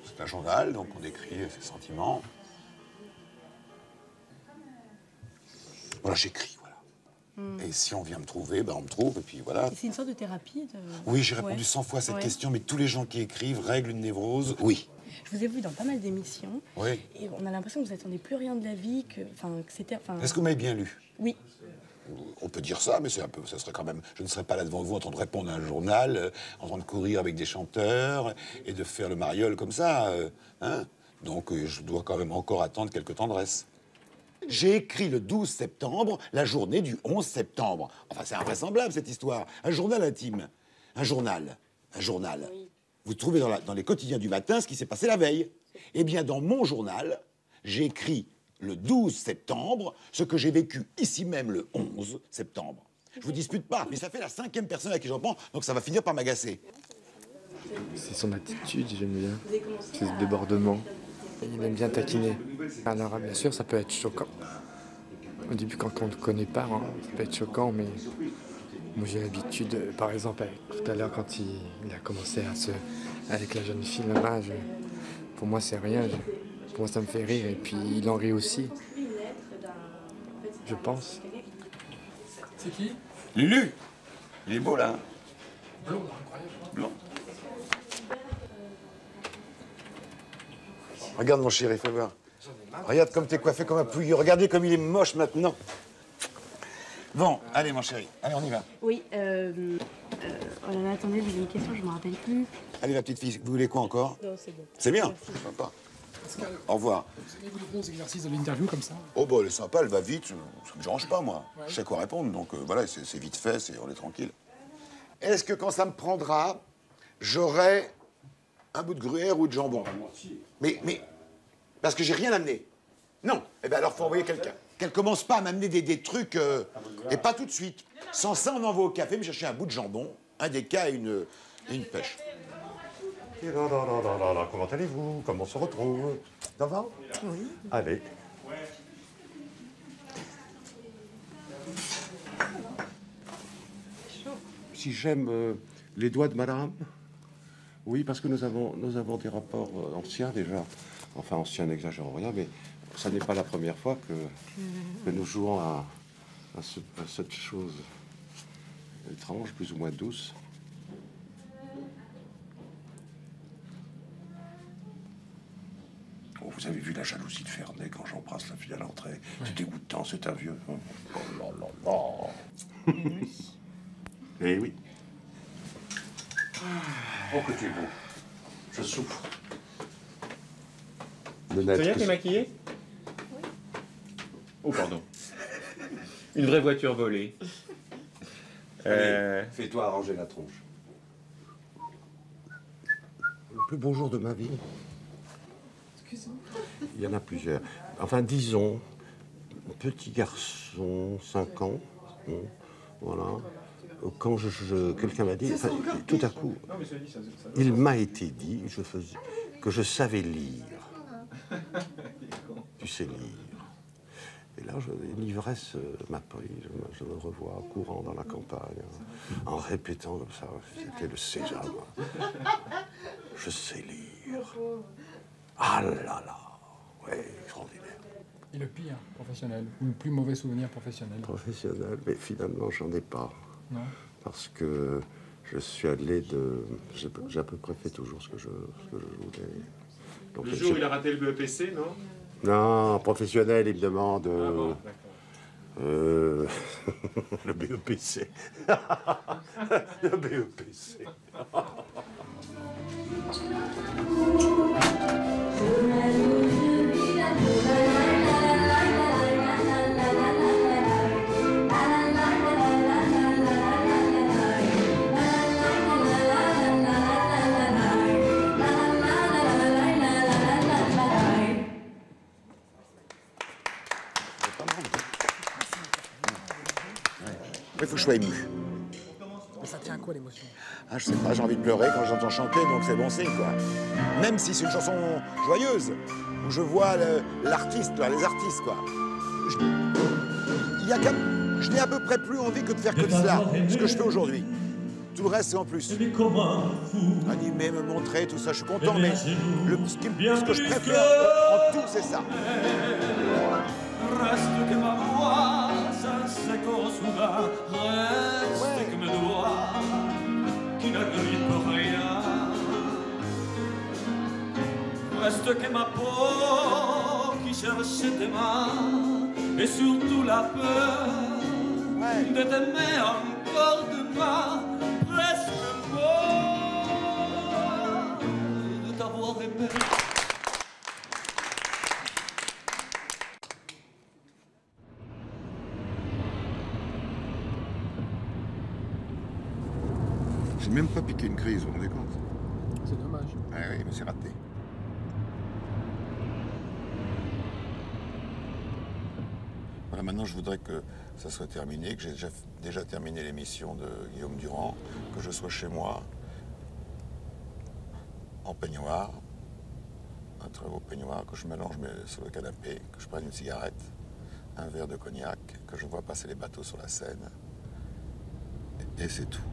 [SPEAKER 1] c'est un journal, donc on écrit ses sentiments. Voilà, j'écris, voilà. Et si on vient me trouver, ben on me trouve, et puis voilà.
[SPEAKER 14] C'est une sorte de thérapie
[SPEAKER 1] Oui, j'ai répondu 100 fois à cette question, mais tous les gens qui écrivent règlent une névrose, oui.
[SPEAKER 14] Je vous ai vu dans pas mal d'émissions.
[SPEAKER 1] Oui.
[SPEAKER 14] Et on a l'impression que vous n'attendez plus rien de la vie, que c'était...
[SPEAKER 1] Est-ce que vous m'avez bien lu?
[SPEAKER 14] Oui.
[SPEAKER 1] On peut dire ça, mais c'est un peu, ça serait quand même... Je ne serais pas là devant vous en train de répondre à un journal, en train de courir avec des chanteurs et de faire le mariole comme ça, hein. Donc je dois quand même encore attendre quelques tendresses. J'ai écrit le 12 septembre, la journée du 11 septembre. Enfin, c'est invraisemblable, cette histoire. Un journal intime. Un journal. Oui. Vous trouvez dans les quotidiens du matin ce qui s'est passé la veille. Eh bien, dans mon journal, j'ai écrit le 12 septembre ce que j'ai vécu ici même le 11 septembre. Je vous dispute pas, mais ça fait la 5e personne à qui j'en prends, donc ça va finir par m'agacer.
[SPEAKER 11] C'est son attitude, j'aime bien. C'est ce débordement. Il aime bien taquiner. Alors, bien sûr, ça peut être choquant. Au début, quand on ne connaît pas, hein, ça peut être choquant, mais moi j'ai l'habitude, par exemple, tout à l'heure, quand il a commencé avec la jeune fille, là, pour moi, c'est rien. Pour moi, ça me fait rire, et puis il en rit aussi. Je pense.
[SPEAKER 3] C'est qui?
[SPEAKER 1] Lulu. Il est beau, là.
[SPEAKER 3] Blond, incroyable.
[SPEAKER 1] Blond. Regarde, mon chéri, fais voir. Regarde comme t'es coiffé comme un pouilleux. Regardez comme il est moche maintenant. Bon, allez, mon chéri. Allez, on y va.
[SPEAKER 14] Oui, oh là là, attendez, j'avais une question, je ne me rappelle plus.
[SPEAKER 1] Allez, la petite fille, vous voulez quoi encore?
[SPEAKER 14] Non, c'est bon.
[SPEAKER 1] C'est bien. Sympa. Au revoir.
[SPEAKER 3] Vous aimez les bons exercices de l'interview comme ça?
[SPEAKER 1] Oh, bah, elle est sympa, elle va vite. Ça me dérange pas, moi. Ouais. Je sais quoi répondre, donc voilà, c'est vite fait, on est tranquille. Est-ce que quand ça me prendra, j'aurai un bout de gruyère ou de jambon? Mais, parce que j'ai rien amené. Non. Eh bien, alors, faut envoyer quelqu'un. Qu'elle commence pas à m'amener des trucs, et pas tout de suite. Sans ça, on envoie au café me chercher un bout de jambon, un déca et une pêche.
[SPEAKER 2] Comment allez-vous? Comment on se retrouve? Ça va?
[SPEAKER 14] Oui.
[SPEAKER 2] Allez. Si j'aime les doigts de madame? Oui, parce que nous avons des rapports anciens déjà. Enfin, anciens, n'exagérons rien, mais ça n'est pas la première fois que nous jouons à cette chose étrange, plus ou moins douce. Oh, vous avez vu la jalousie de Ferney quand j'embrasse la fille à l'entrée. Ouais. C'est dégoûtant, c'est un vieux. Oh là là là. Eh oui. Oh, que tu es beau. Je souffre.
[SPEAKER 13] Sonia, t'es maquillée? Oui. Oh, pardon. Une vraie voiture volée.
[SPEAKER 2] Fais-toi arranger la tronche. Le plus beau jour de ma vie. Excusez-moi. Il y en a plusieurs. Enfin, disons, petit garçon, 5 ans, voilà. Quand quelqu'un m'a dit, enfin, tout à coup, il m'a été dit que je savais lire. Tu sais lire. Et là, l'ivresse m'a pris. Je me revois courant dans la campagne, en répétant comme ça. C'était le sésame. Je sais lire. Ah là là. Ouais, extraordinaire.
[SPEAKER 3] Et le pire professionnel, ou le plus mauvais souvenir professionnel?
[SPEAKER 2] Professionnel, mais finalement, j'en ai pas.
[SPEAKER 3] Non.
[SPEAKER 2] Parce que je suis allé de... J'ai à peu près fait toujours ce que je voulais. Donc,
[SPEAKER 13] le jour où il a raté le BEPC, non?
[SPEAKER 2] Non, professionnel, il me demande... le BEPC. Le BEPC.
[SPEAKER 1] Il faut que je sois ému.
[SPEAKER 3] Mais ça tient à quoi l'émotion?
[SPEAKER 1] Ah, je sais pas, j'ai envie de pleurer quand j'entends chanter, donc c'est bon signe, quoi. Même si c'est une chanson joyeuse, où je vois l'artiste, les artistes, quoi. Je n'ai à peu près plus envie que de faire que de cela, ce que je fais aujourd'hui. Tout le reste, c'est en plus. Animer, me montrer, tout ça, je suis content, mais ce que je préfère en tout, c'est ça.
[SPEAKER 12] Reste que ma voix, ça se consoula. Reste que mes doigts, qui n'agrippent rien. Reste que ma peau, qui cherche tes mains. Et surtout la peur de t'aimer encore demain. Presque mort de t'avoir aimé.
[SPEAKER 1] J'ai même pas piqué une crise, vous vous rendez compte?
[SPEAKER 3] C'est dommage.
[SPEAKER 1] Ah oui, mais c'est raté. Voilà, maintenant je voudrais que ça soit terminé, que j'ai déjà terminé l'émission de Guillaume Durand, que je sois chez moi, en peignoir, un très beau peignoir, que je m'allonge sur le canapé, que je prenne une cigarette, un verre de cognac, que je vois passer les bateaux sur la Seine, et c'est tout.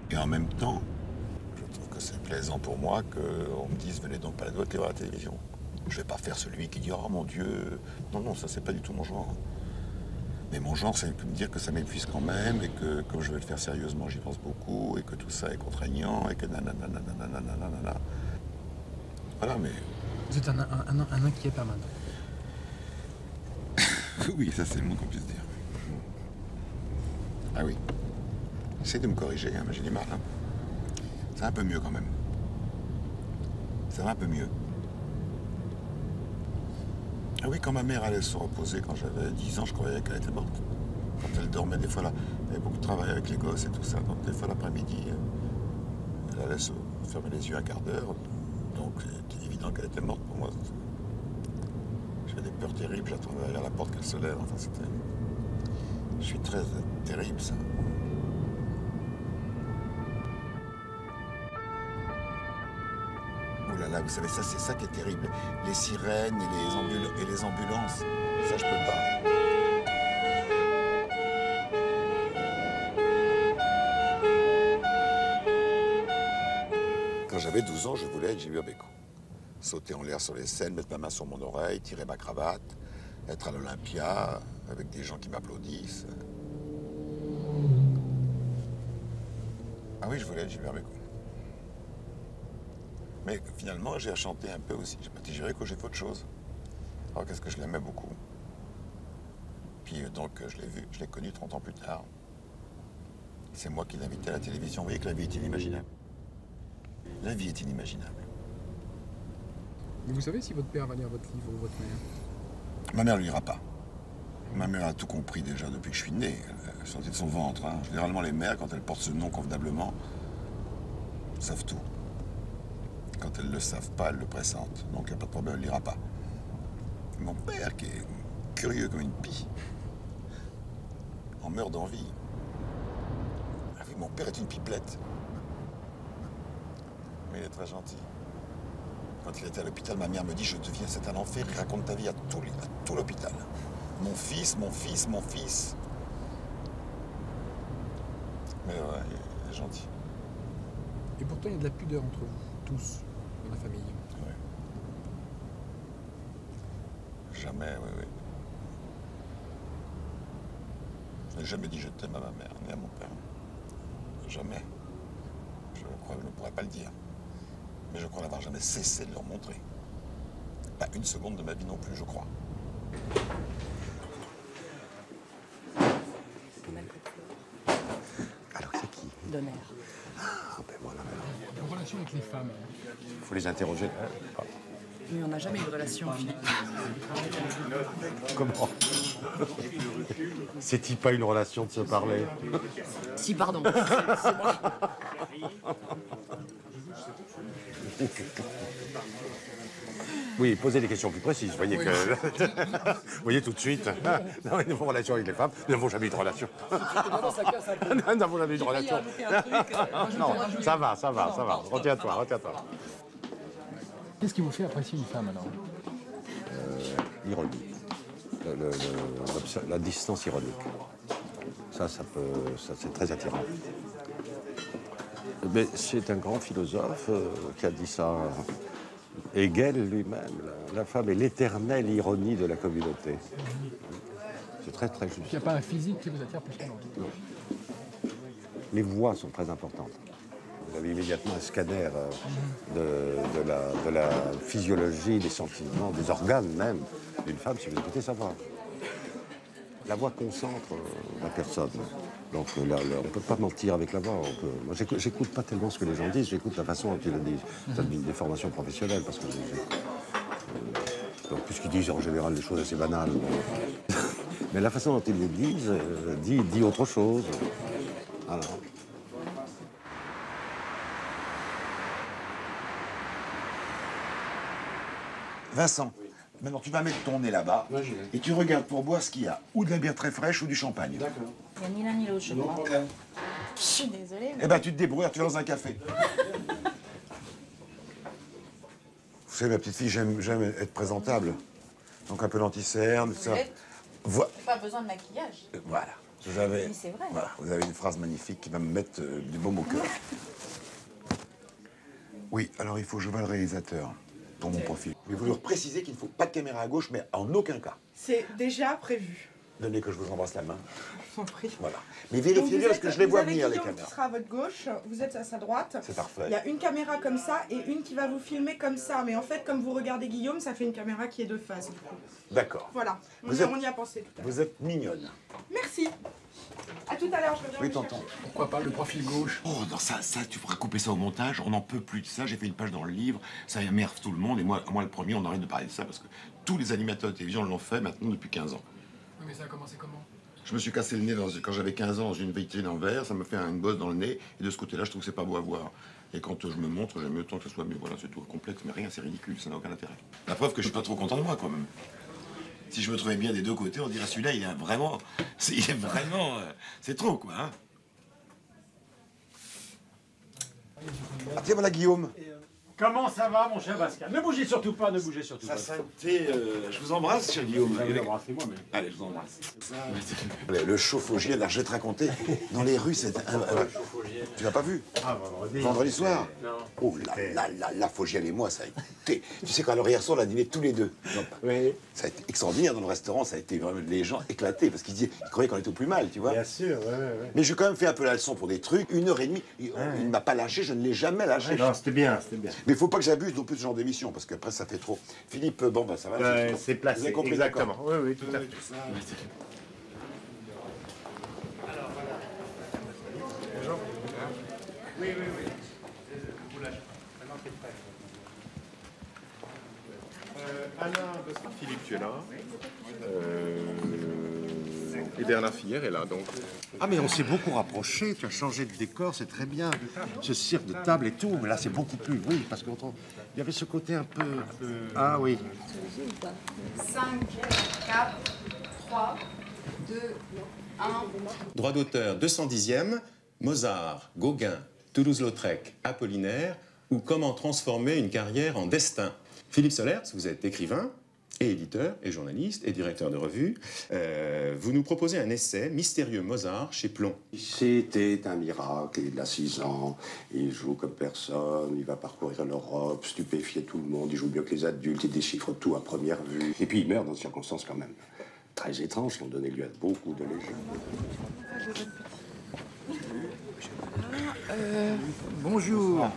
[SPEAKER 1] Et en même temps, je trouve que c'est plaisant pour moi qu'on me dise « Venez donc pas la doigt voir la télévision ». Je ne vais pas faire celui qui dit « Oh mon Dieu ». Non, non, ça c'est pas du tout mon genre. Mais mon genre, c'est de me dire que ça m'épuise quand même et que comme je vais le faire sérieusement, j'y pense beaucoup et que tout ça est contraignant et que nanana. Voilà, mais...
[SPEAKER 3] Vous êtes un inquiet permanent.
[SPEAKER 1] Oui, ça c'est le moins qu'on puisse dire. Ah oui. J'essaie de me corriger, hein, mais j'ai du mal. Hein. C'est un peu mieux quand même. Ça va un peu mieux. Ah oui, quand ma mère allait se reposer, quand j'avais 10 ans, je croyais qu'elle était morte. Quand elle dormait, des fois, là, elle avait beaucoup de travail avec les gosses et tout ça. Donc des fois, l'après-midi, elle allait se fermer les yeux un quart d'heure. Donc c'était évident qu'elle était morte pour moi. J'avais des peurs terribles, j'attendais derrière la porte qu'elle se lève. Enfin, c'était... Je suis très terrible, ça. Oh là là, vous savez, ça, c'est ça qui est terrible. Les sirènes et les ambulances, ça, je peux pas. Quand j'avais 12 ans, je voulais être Gilbert Bécaud. Sauter en l'air sur les scènes, mettre ma main sur mon oreille, tirer ma cravate, être à l'Olympia, avec des gens qui m'applaudissent. Ah oui, je voulais être Gilbert Bécaud. Mais finalement, j'ai chanté un peu aussi. J'ai pas dit Gilbert Bécaud, j'ai fait autre chose. Alors qu'est-ce que je l'aimais beaucoup. Puis donc, je l'ai vu, je l'ai connu 30 ans plus tard. C'est moi qui l'ai invité à la télévision. Vous voyez que la vie est inimaginable. La vie est inimaginable.
[SPEAKER 3] Mais vous savez si votre père va lire votre livre ou votre mère?
[SPEAKER 1] Ma mère ne lira pas. Ma mère a tout compris déjà depuis que je suis né. Elle sortait de son ventre. Hein. Généralement, les mères, quand elles portent ce nom convenablement, savent tout. Quand elles ne le savent pas, elles le pressentent. Donc il n'y a pas de problème, elle ne lira pas. Mon père, qui est curieux comme une pie, en meurt d'envie. Ah oui, mon père est une pipelette. Mais il est très gentil. Quand il était à l'hôpital, ma mère me dit « Je deviens, c'est un enfer, il raconte ta vie à tout l'hôpital. Mon fils, mon fils, mon fils. » Mais ouais, il est gentil.
[SPEAKER 3] Et pourtant, il y a de la pudeur entre vous, tous, dans la famille.
[SPEAKER 1] Oui. Jamais, oui, oui. Je n'ai jamais dit « Je t'aime » à ma mère, ni à mon père. Jamais. Je crois que je ne pourrais pas le dire. Mais je crois n'avoir jamais cessé de leur montrer. Pas une seconde de ma vie non plus, je crois.
[SPEAKER 2] Alors c'est qui?
[SPEAKER 9] Donner.
[SPEAKER 2] Ah ben voilà.
[SPEAKER 3] En relation avec les femmes.
[SPEAKER 2] Il faut les interroger.
[SPEAKER 9] Mais on n'a jamais eu de relation, Philippe.
[SPEAKER 2] Comment? C'est-il pas une relation de se parler?
[SPEAKER 9] Si, pardon. C'est moi.
[SPEAKER 2] Oui, posez des questions plus précises. Vous voyez que. Vous voyez tout de suite. Non, nous avons une relation avec les femmes. Nous n'avons jamais eu de relation. Nous n'avons jamais eu de relation. Non, ça va. Retiens-toi.
[SPEAKER 3] Qu'est-ce qui vous fait apprécier une femme alors?
[SPEAKER 2] L'ironie. La distance ironique. Ça c'est très attirant. Mais c'est un grand philosophe qui a dit ça. Hegel lui-même, la femme est l'éternelle ironie de la communauté. C'est très très juste.
[SPEAKER 3] Il n'y a pas un physique qui vous attire plus qu'un autre?
[SPEAKER 2] Non. Les voix sont très importantes. Vous avez immédiatement un scanner de la physiologie, des sentiments, des organes même d'une femme si vous écoutez sa voix. La voix concentre la personne. Donc là, on ne peut pas mentir avec la voix. Moi, j'écoute pas tellement ce que les gens disent, j'écoute la façon dont ils le disent. C'est une déformation professionnelle parce que puisqu'ils disent en général des choses assez banales. Mais la façon dont ils le disent dit autre chose. Voilà.
[SPEAKER 1] Vincent, maintenant tu vas mettre ton nez là-bas et tu regardes pour boire ce qu'il y a. Ou de la bière très fraîche ou du champagne.
[SPEAKER 14] Il n'y a ni l'un ni l'autre, je crois. Je suis désolée.
[SPEAKER 1] Eh ben tu te débrouilles, tu vas dans un café. Vous savez, ma petite fille, j'aime être présentable. Donc un peu d'anti-cerne, ça.
[SPEAKER 14] Pas besoin de maquillage.
[SPEAKER 1] Voilà.
[SPEAKER 14] Mais c'est vrai.
[SPEAKER 1] Voilà, vous avez une phrase magnifique qui va me mettre du baume au cœur. Oui, alors il faut que je voie le réalisateur pour mon profil. Mais vous leur précisez qu'il ne faut pas de caméra à gauche, mais en aucun cas.
[SPEAKER 15] C'est déjà prévu.
[SPEAKER 1] Donnez que je vous embrasse la main.
[SPEAKER 15] Je vous en prie.
[SPEAKER 1] Voilà. Mais vérifiez bien parce que je les vois venir, les caméras.
[SPEAKER 15] Qui sera à votre gauche, vous êtes à sa droite.
[SPEAKER 1] C'est parfait.
[SPEAKER 15] Il y a une caméra comme ça et une qui va vous filmer comme ça. Mais en fait, comme vous regardez Guillaume, ça fait une caméra qui est de face.
[SPEAKER 1] D'accord.
[SPEAKER 15] Voilà. On y a pensé tout à l'heure.
[SPEAKER 1] Vous êtes mignonne.
[SPEAKER 15] Merci. À tout à l'heure, je reviens.
[SPEAKER 1] Oui, tonton.
[SPEAKER 3] Pourquoi pas le profil gauche?
[SPEAKER 1] Oh, non, ça, tu pourras couper ça au montage. On n'en peut plus de ça. J'ai fait une page dans le livre. Ça émerve tout le monde. Et moi le premier, on arrête de parler de ça parce que tous les animateurs de télévision l'ont fait maintenant depuis 15 ans.
[SPEAKER 3] Oui, mais ça a commencé comment?
[SPEAKER 1] Je me suis cassé le nez quand j'avais 15 ans dans une vitrine en verre. Ça me fait une bosse dans le nez. Et de ce côté-là, je trouve que c'est pas beau à voir. Et quand je me montre, j'aime mieux tant que ce soit mieux. Voilà, c'est tout complexe. Mais rien, c'est ridicule. Ça n'a aucun intérêt. La preuve que je suis pas trop content de moi, quand même. Si je me trouvais bien des deux côtés, on dirait celui-là, il est vraiment... c'est trop, quoi. Hein. Ah, tiens, voilà Guillaume.
[SPEAKER 16] Comment ça va, mon cher Pascal? Ne bougez surtout pas, ne bougez surtout pas.
[SPEAKER 1] Ça a été... je vous embrasse, cher Guillaume.
[SPEAKER 16] Embrassez-moi, mais...
[SPEAKER 1] Allez, je vous embrasse. Le chauffe-augier, alors je vais te raconter. Dans les rues, c'est... Tu l'as pas vu? Vendredi soir?
[SPEAKER 16] Non.
[SPEAKER 1] Oh là là, la Fogiel et moi, ça a été... Tu sais, quand hier soir, on a dîné tous les deux.
[SPEAKER 16] Oui.
[SPEAKER 1] Ça a été extraordinaire dans le restaurant, ça a été vraiment les gens éclatés, parce qu'ils croyaient qu'on était au plus mal, tu vois.
[SPEAKER 16] Bien sûr, ouais.
[SPEAKER 1] Mais j'ai quand même fait un peu la leçon pour des trucs, 1h30. Il ne m'a pas lâché, je ne l'ai jamais lâché.
[SPEAKER 16] Non, c'était bien.
[SPEAKER 1] Mais il faut pas que j'abuse non plus de ce genre d'émission, parce qu'après ça fait trop. Philippe, bon, bah ça va.
[SPEAKER 16] C'est placé,
[SPEAKER 1] vous avez compris,
[SPEAKER 16] exactement. Oui, tout à fait.
[SPEAKER 12] Alors voilà. Bonjour. Oui. Vous lâchez. Maintenant c'est prêt.
[SPEAKER 17] Alain, Philippe, tu es là. Et Bernard Fillère est là, donc.
[SPEAKER 2] Ah, mais on s'est beaucoup rapproché, tu as changé de décor, c'est très bien. Ce cirque de table et tout, mais là c'est beaucoup plus, oui, parce qu'il y avait ce côté un peu... Ah oui.
[SPEAKER 14] 5, 4, 3, 2, 1.
[SPEAKER 18] Droit d'auteur 210e, Mozart, Gauguin, Toulouse-Lautrec, Apollinaire ou Comment transformer une carrière en destin. Philippe Solers, vous êtes écrivain et éditeur et journaliste et directeur de revue. Vous nous proposez un essai, Mystérieux Mozart, chez Plomb.
[SPEAKER 2] C'était un miracle, il a 6 ans, il joue comme personne, il va parcourir l'Europe, stupéfier tout le monde, il joue mieux que les adultes, il déchiffre tout à première vue. Et puis il meurt dans des circonstances quand même très étranges qui ont donné lieu à beaucoup de légendes.
[SPEAKER 3] Bonjour.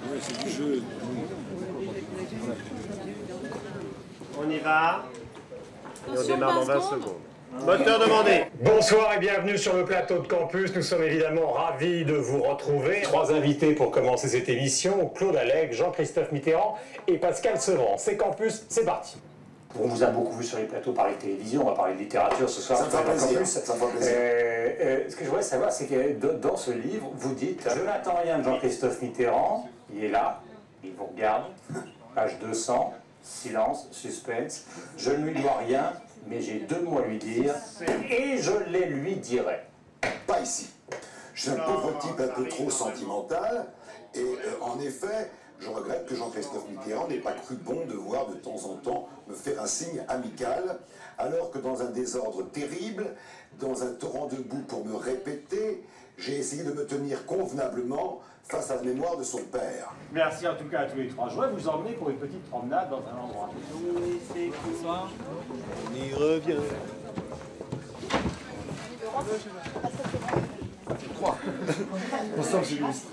[SPEAKER 6] Ouais, c'est du jeu.
[SPEAKER 16] On y va. Et on démarre dans 20 secondes. Moteur demandé.
[SPEAKER 19] Bonsoir et bienvenue sur le plateau de Campus. Nous sommes évidemment ravis de vous retrouver. 3 invités pour commencer cette émission. Claude Allègre, Jean-Christophe Mitterrand et Pascal Sevran. C'est Campus, c'est parti. On vous a beaucoup vu sur les plateaux parler de télévision, on va parler de littérature ce soir.
[SPEAKER 1] Ça me fait plaisir. Ça me fait plaisir.
[SPEAKER 19] Ce que je voudrais savoir, c'est que dans ce livre, vous dites « Je n'attends rien de Jean-Christophe Mitterrand, il est là, il vous regarde, page 200, silence, suspense, je ne lui dois rien, mais j'ai 2 mots à lui dire, et je les lui dirai. »
[SPEAKER 1] Pas ici. Je suis un pauvre type un peu trop sentimental, et en effet, je regrette que Jean-Christophe Mitterrand n'ait pas cru bon de voir de temps en temps me faire un signe amical, alors que dans un désordre terrible, dans un torrent de boue pour me répéter, j'ai essayé de me tenir convenablement face à la mémoire de son père.
[SPEAKER 16] Merci en tout cas à tous les 3. Je vais vous emmener pour une petite promenade dans un endroit. Bonsoir.
[SPEAKER 5] On y revient.
[SPEAKER 6] Bonsoir, monsieur le ministre.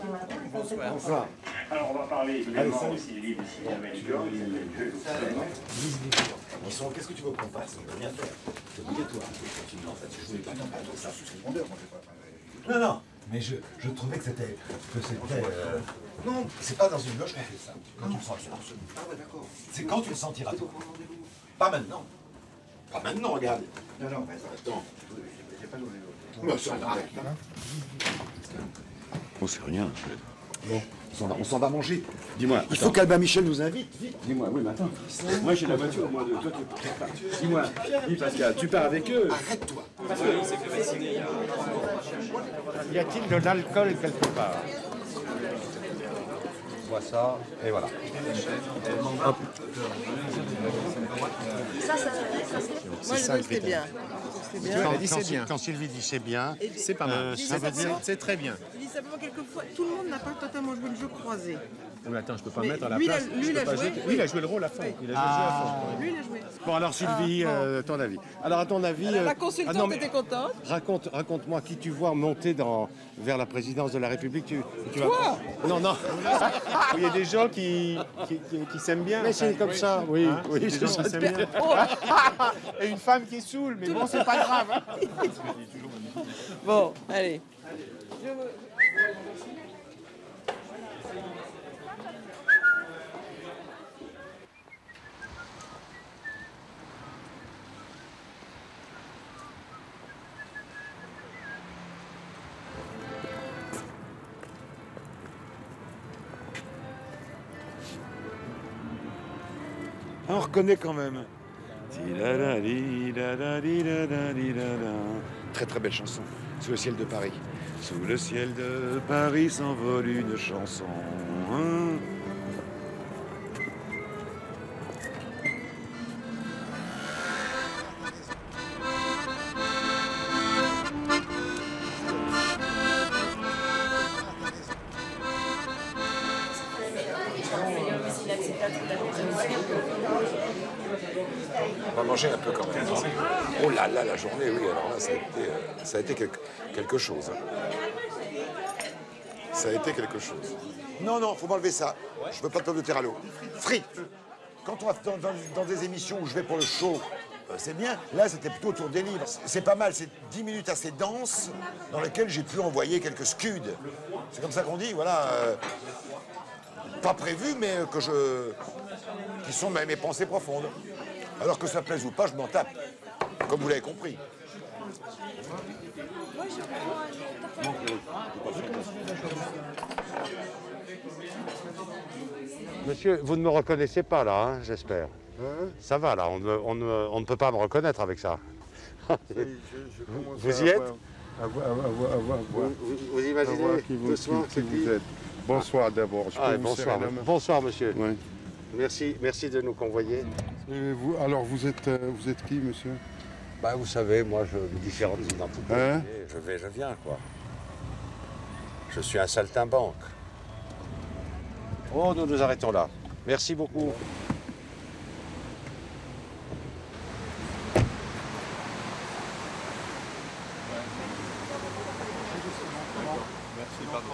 [SPEAKER 19] Bonsoir.
[SPEAKER 6] Bonsoir.
[SPEAKER 19] Alors on va parler évidemment aussi des livres ici avec
[SPEAKER 1] Bonsoir, qu'est-ce que tu veux qu'on fasse? On peut rien faire. C'est obligatoire. En fait, je voulais pas non plus ça sous secondaire. Non, non, mais je trouvais que c'était... Non, c'est pas dans une loge qu'on fait ça. Quand tu le sentiras. Ah ouais, d'accord. C'est quand tu le sentiras, toi. Pas maintenant. Pas maintenant, regarde. Non, non, attends. Mais ça arrête, hein.
[SPEAKER 6] Oh, c'est rien.
[SPEAKER 1] Bon, on s'en va manger.
[SPEAKER 6] Dis-moi.
[SPEAKER 1] Il faut qu'Albin Michel nous invite, vite.
[SPEAKER 6] Dis-moi, oui, mais attends. Moi, j'ai la voiture, moi, de toi, tu pars. Dis-moi, dis Pascal, tu pars avec eux.
[SPEAKER 1] Arrête-toi.
[SPEAKER 16] Y a-t-il de l'alcool quelque part?
[SPEAKER 2] Vois ça, et voilà.
[SPEAKER 16] Hop.
[SPEAKER 9] Moi, je veux que c'est bien.
[SPEAKER 2] Quand Sylvie dit c'est bien,
[SPEAKER 16] C'est pas mal.
[SPEAKER 2] ça veut dire
[SPEAKER 16] c'est très bien.
[SPEAKER 15] Je dis simplement quelquefois, tout le monde n'a pas totalement joué le jeu croisé.
[SPEAKER 16] Mais attends, je peux pas
[SPEAKER 15] Mais
[SPEAKER 16] me mettre à la
[SPEAKER 15] lui,
[SPEAKER 16] place.
[SPEAKER 15] lui,
[SPEAKER 16] Je
[SPEAKER 15] il
[SPEAKER 16] peux
[SPEAKER 15] a
[SPEAKER 16] pas
[SPEAKER 15] joué,
[SPEAKER 16] jouer-
[SPEAKER 15] oui.
[SPEAKER 16] Lui, il a joué le rôle à fond. Il a joué le jeu à fond.
[SPEAKER 15] Lui, il a joué.
[SPEAKER 2] Bon, alors Sylvie, ton avis. Alors, à ton avis...
[SPEAKER 15] La consultante
[SPEAKER 2] non, mais
[SPEAKER 15] était contente.
[SPEAKER 2] Raconte-moi qui tu vois monter vers la présidence de la République. Tu vas...
[SPEAKER 15] Toi
[SPEAKER 2] Non, non.
[SPEAKER 16] Il y a des gens qui s'aiment bien.
[SPEAKER 2] Mais c'est comme ça, oui.
[SPEAKER 16] Hein,
[SPEAKER 2] Oui,
[SPEAKER 16] des
[SPEAKER 2] c'est
[SPEAKER 16] gens
[SPEAKER 2] ça.
[SPEAKER 16] qui s'aiment bien. Et une femme qui saoule, mais bon, c'est pas grave. Hein.
[SPEAKER 9] Bon, allez.
[SPEAKER 1] On reconnaît quand même. Très très belle chanson. Sous le ciel de Paris. Sous le ciel de Paris s'envole une chanson. On va manger un peu quand même. Oh là là, la journée, oui, alors là, ça a été quelque chose. Ça a été quelque chose. Non, non, faut m'enlever ça. Je veux pas de pommes de terre à l'eau. Frites. Quand on va dans des émissions où je vais pour le show, c'est bien. Là, c'était plutôt autour des livres. C'est pas mal, c'est 10 minutes assez denses dans lesquelles j'ai pu envoyer quelques scuds. C'est comme ça qu'on dit, voilà. Pas prévu, mais qui sont mes pensées profondes. Alors que ça plaise ou pas, je m'en tape. Comme vous l'avez compris.
[SPEAKER 2] Monsieur, vous ne me reconnaissez pas là, hein, j'espère. Ça va là, on ne peut pas me reconnaître avec ça. Vous y êtes? Vous imaginez doucement qui vous êtes.
[SPEAKER 6] Bonsoir d'abord.
[SPEAKER 2] Bonsoir, bonsoir monsieur.
[SPEAKER 6] Oui.
[SPEAKER 2] Merci de nous convoyer.
[SPEAKER 6] Alors vous êtes qui, monsieur?
[SPEAKER 2] Bah, vous savez, moi, je différentes identités.
[SPEAKER 6] Hein?
[SPEAKER 2] Je vais, je viens, quoi. Je suis un saltimbanque. Oh, nous nous arrêtons là. Merci beaucoup.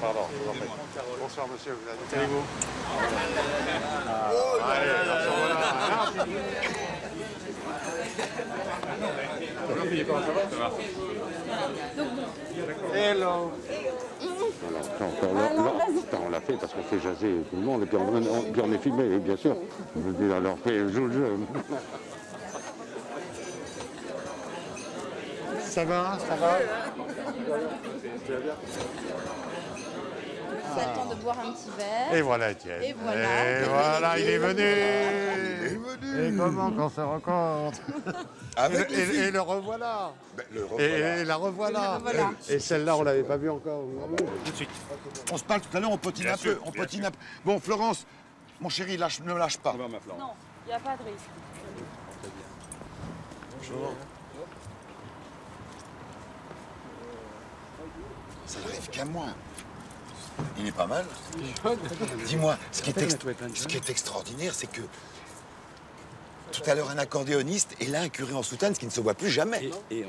[SPEAKER 2] Pardon, je vous en prie. Bonsoir, monsieur. Vous allez-vous? Allez,
[SPEAKER 12] Hello.
[SPEAKER 2] On l'a fait parce qu'on fait jaser tout le monde et puis on est filmé, bien sûr. Je veux dire, alors, joue le jeu. Ça va? Ça va? Tu vas bien?
[SPEAKER 20] Ça a le temps de boire un petit verre.
[SPEAKER 2] Et voilà, Étienne.
[SPEAKER 20] Et voilà.
[SPEAKER 2] Et voilà, il est venu. Et comment qu'on se rencontre? Et le revoilà. Et la revoilà. Et celle-là, on l'avait pas vue encore.
[SPEAKER 1] Tout de suite. On se parle tout à l'heure, on potine un peu. On potine un peu. Bon, Florence, mon chéri, ne me lâche pas.
[SPEAKER 14] Non, il n'y a pas de risque.
[SPEAKER 1] Bonjour. Ça n'arrive qu'à moi. Il est pas mal. Dis-moi, ce qui est extraordinaire, c'est que tout à l'heure un accordéoniste et là un curé en soutane, ce qui ne se voit plus jamais. Et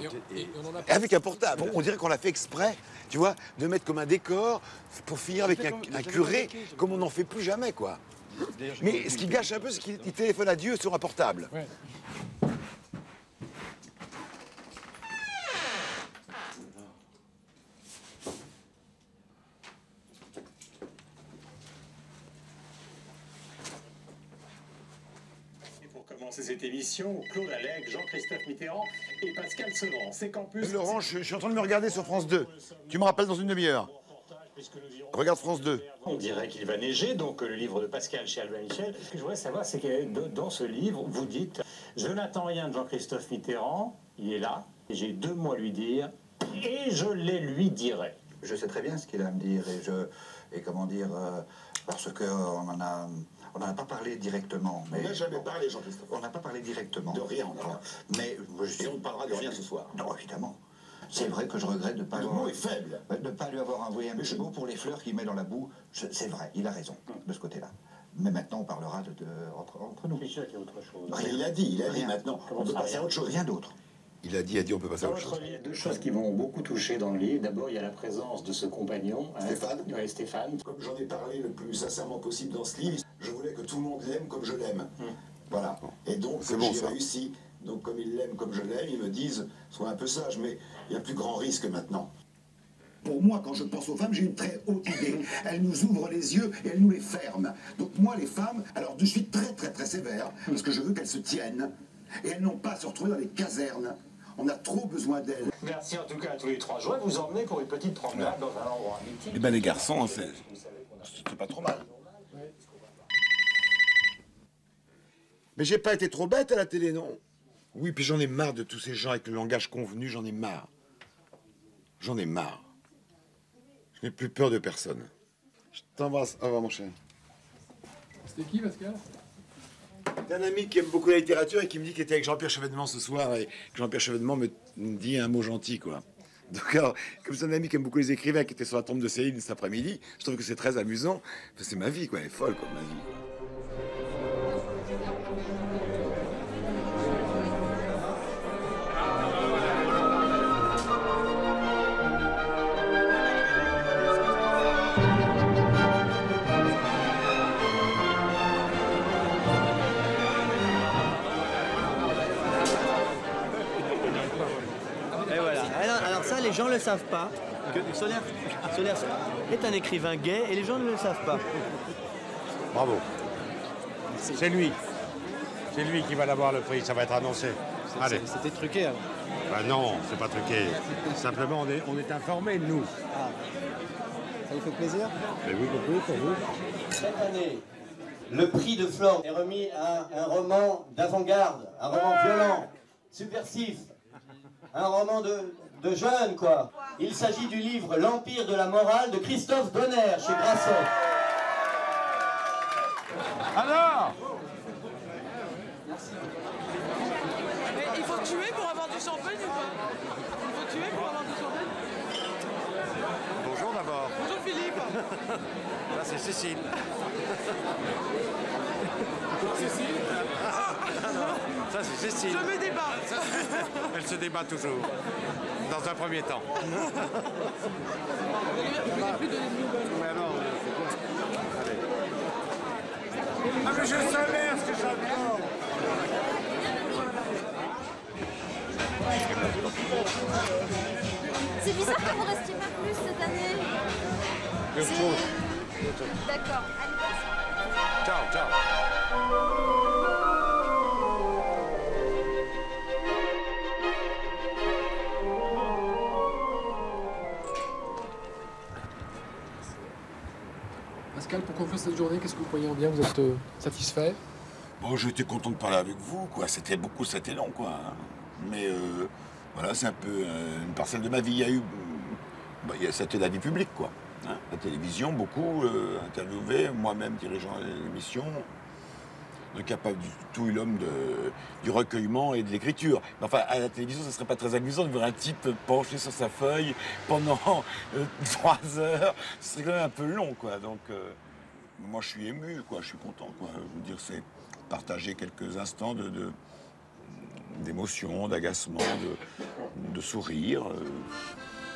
[SPEAKER 1] avec un portable. On dirait qu'on l'a fait exprès, tu vois, de mettre comme un décor pour finir avec un curé, comme on n'en fait plus jamais, quoi. Mais ce qui gâche un peu, c'est qu'il téléphone à Dieu sur un portable.
[SPEAKER 21] Cette émission, Claude Allègre, Jean-Christophe Mitterrand et Pascal Sevran. C'est Campus.
[SPEAKER 1] Laurent, je suis en train de me regarder sur France 2. Tu me rappelles dans une demi-heure. Regarde France 2.
[SPEAKER 21] On dirait qu'il va neiger, donc le livre de Pascal chez Albin Michel. Ce que je voudrais savoir, c'est que dans ce livre, vous dites « Je n'attends rien de Jean-Christophe Mitterrand, il est là, j'ai 2 mots à lui dire, et je les lui dirai. »
[SPEAKER 22] Je sais très bien ce qu'il a à me dire, parce qu'on en a... On n'en a pas parlé directement.
[SPEAKER 1] On n'a jamais parlé, Jean-Christophe.
[SPEAKER 22] On n'a pas parlé directement.
[SPEAKER 1] De rien, on a.
[SPEAKER 22] Mais
[SPEAKER 1] et on ne parlera de rien ce soir.
[SPEAKER 22] Non, évidemment. C'est vrai que je regrette de ne pas...
[SPEAKER 1] Le mot est faible.
[SPEAKER 22] De ne pas lui avoir envoyé un petit mot pour les fleurs qu'il met dans la boue. C'est vrai, il a raison, de ce côté-là. Mais maintenant, on parlera entre nous.
[SPEAKER 21] C'est sûr qu'il y a autre chose.
[SPEAKER 1] Rien. Il a dit maintenant. On peut passer à autre chose.
[SPEAKER 22] Rien d'autre.
[SPEAKER 1] Il a dit, on peut passer à autre chose.
[SPEAKER 21] Il y a 2 choses qui m'ont beaucoup touché dans le livre. D'abord, il y a la présence de ce compagnon,
[SPEAKER 1] Stéphane.
[SPEAKER 21] Oui, Stéphane.
[SPEAKER 1] Comme j'en ai parlé le plus sincèrement possible dans ce livre, je voulais que tout le monde l'aime comme je l'aime. Voilà. Et donc, j'ai réussi. Donc, comme ils l'aiment comme je l'aime, ils me disent, sois un peu sage, mais il y a plus grand risque maintenant. Pour moi, quand je pense aux femmes, j'ai une très haute idée. Elles nous ouvrent les yeux et elles nous les ferment. Donc moi, les femmes, alors je suis très très très sévère, parce que je veux qu'elles se tiennent. Et elles n'ont pas à se retrouver dans les casernes. On a trop besoin d'elles.
[SPEAKER 21] Merci en tout cas à tous les 3. Je voudrais vous emmener pour une petite promenade dans un endroit mythique.
[SPEAKER 1] Eh ben les garçons, c'est pas trop mal. Mais j'ai pas été trop bête à la télé, non? Oui, puis j'en ai marre de tous ces gens avec le langage convenu, j'en ai marre. J'en ai marre. Je n'ai plus peur de personne. Je t'embrasse. Au revoir, mon cher.
[SPEAKER 3] C'était qui, Pascal?
[SPEAKER 1] C'est un ami qui aime beaucoup la littérature et qui me dit qu'il était avec Jean-Pierre Chevènement ce soir et que Jean-Pierre Chevènement me dit un mot gentil, quoi. Donc, alors, comme c'est un ami qui aime beaucoup les écrivains qui était sur la tombe de Céline cet après-midi, je trouve que c'est très amusant. Enfin, c'est ma vie, quoi. Elle est folle, quoi, ma vie.
[SPEAKER 23] Les gens ne le savent pas, que Solers est un écrivain gay et les gens ne le savent pas.
[SPEAKER 2] Bravo. C'est lui. C'est lui qui va l'avoir le prix, ça va être annoncé. Allez.
[SPEAKER 3] C'était truqué alors.
[SPEAKER 2] Ben non, c'est pas truqué. Simplement, on est informés, nous.
[SPEAKER 3] Ah. Ça vous fait plaisir?
[SPEAKER 2] Mais oui, beaucoup pour vous.
[SPEAKER 23] Cette année, le prix de Flore est remis à un roman d'avant-garde, un roman violent, subversif, un roman de jeunes, quoi. Il s'agit du livre L'Empire de la morale de Christophe Donner chez Grasset.
[SPEAKER 2] Alors
[SPEAKER 15] Il faut tuer pour avoir du champagne ou pas? Il faut tuer pour avoir du champagne?
[SPEAKER 2] Bonjour d'abord.
[SPEAKER 15] Bonjour Philippe.
[SPEAKER 2] Ça c'est Cécile.
[SPEAKER 15] Cécile.
[SPEAKER 2] Ça c'est Cécile.
[SPEAKER 15] Je me débat.
[SPEAKER 2] Elle se débat toujours. dans un premier temps.
[SPEAKER 3] Vous n'avez plus donné de nouvelles.
[SPEAKER 2] Mais non, c'est quoi? Allez.
[SPEAKER 12] Ah mais je savais ce que j'adore.
[SPEAKER 20] C'est bizarre que vous restiez pas plus cette année. D'accord. Allez, passe.
[SPEAKER 2] Ciao, ciao.
[SPEAKER 3] Pascal, pour conclure cette journée, qu'est-ce que vous pourriez en dire? Vous êtes satisfait?
[SPEAKER 1] Bon, j'étais content de parler avec vous, quoi. C'était long, quoi. Mais voilà, c'est un peu une parcelle de ma vie. Il y a eu... c'était la vie publique, quoi. Hein, la télévision, beaucoup, interviewé, moi-même dirigeant l'émission. Donc il n'y a pas du tout eu l'homme du recueillement et de l'écriture. Mais enfin, à la télévision, ce ne serait pas très amusant de voir un type penché sur sa feuille pendant 3 heures. Ce serait quand même un peu long, quoi. Donc, moi, je suis ému, quoi. Je suis content, quoi. Je veux dire, c'est partager quelques instants d'émotion, d'agacement, de sourire.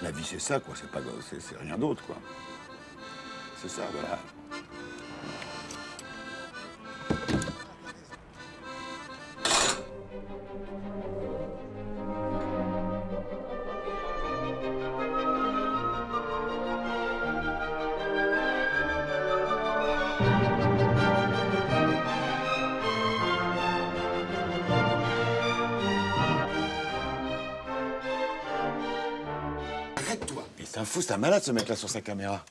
[SPEAKER 1] La vie, c'est ça, quoi. C'est rien d'autre, quoi. C'est ça, voilà. Arrête-toi! C'est un fou, c'est un malade ce mec-là sur sa caméra.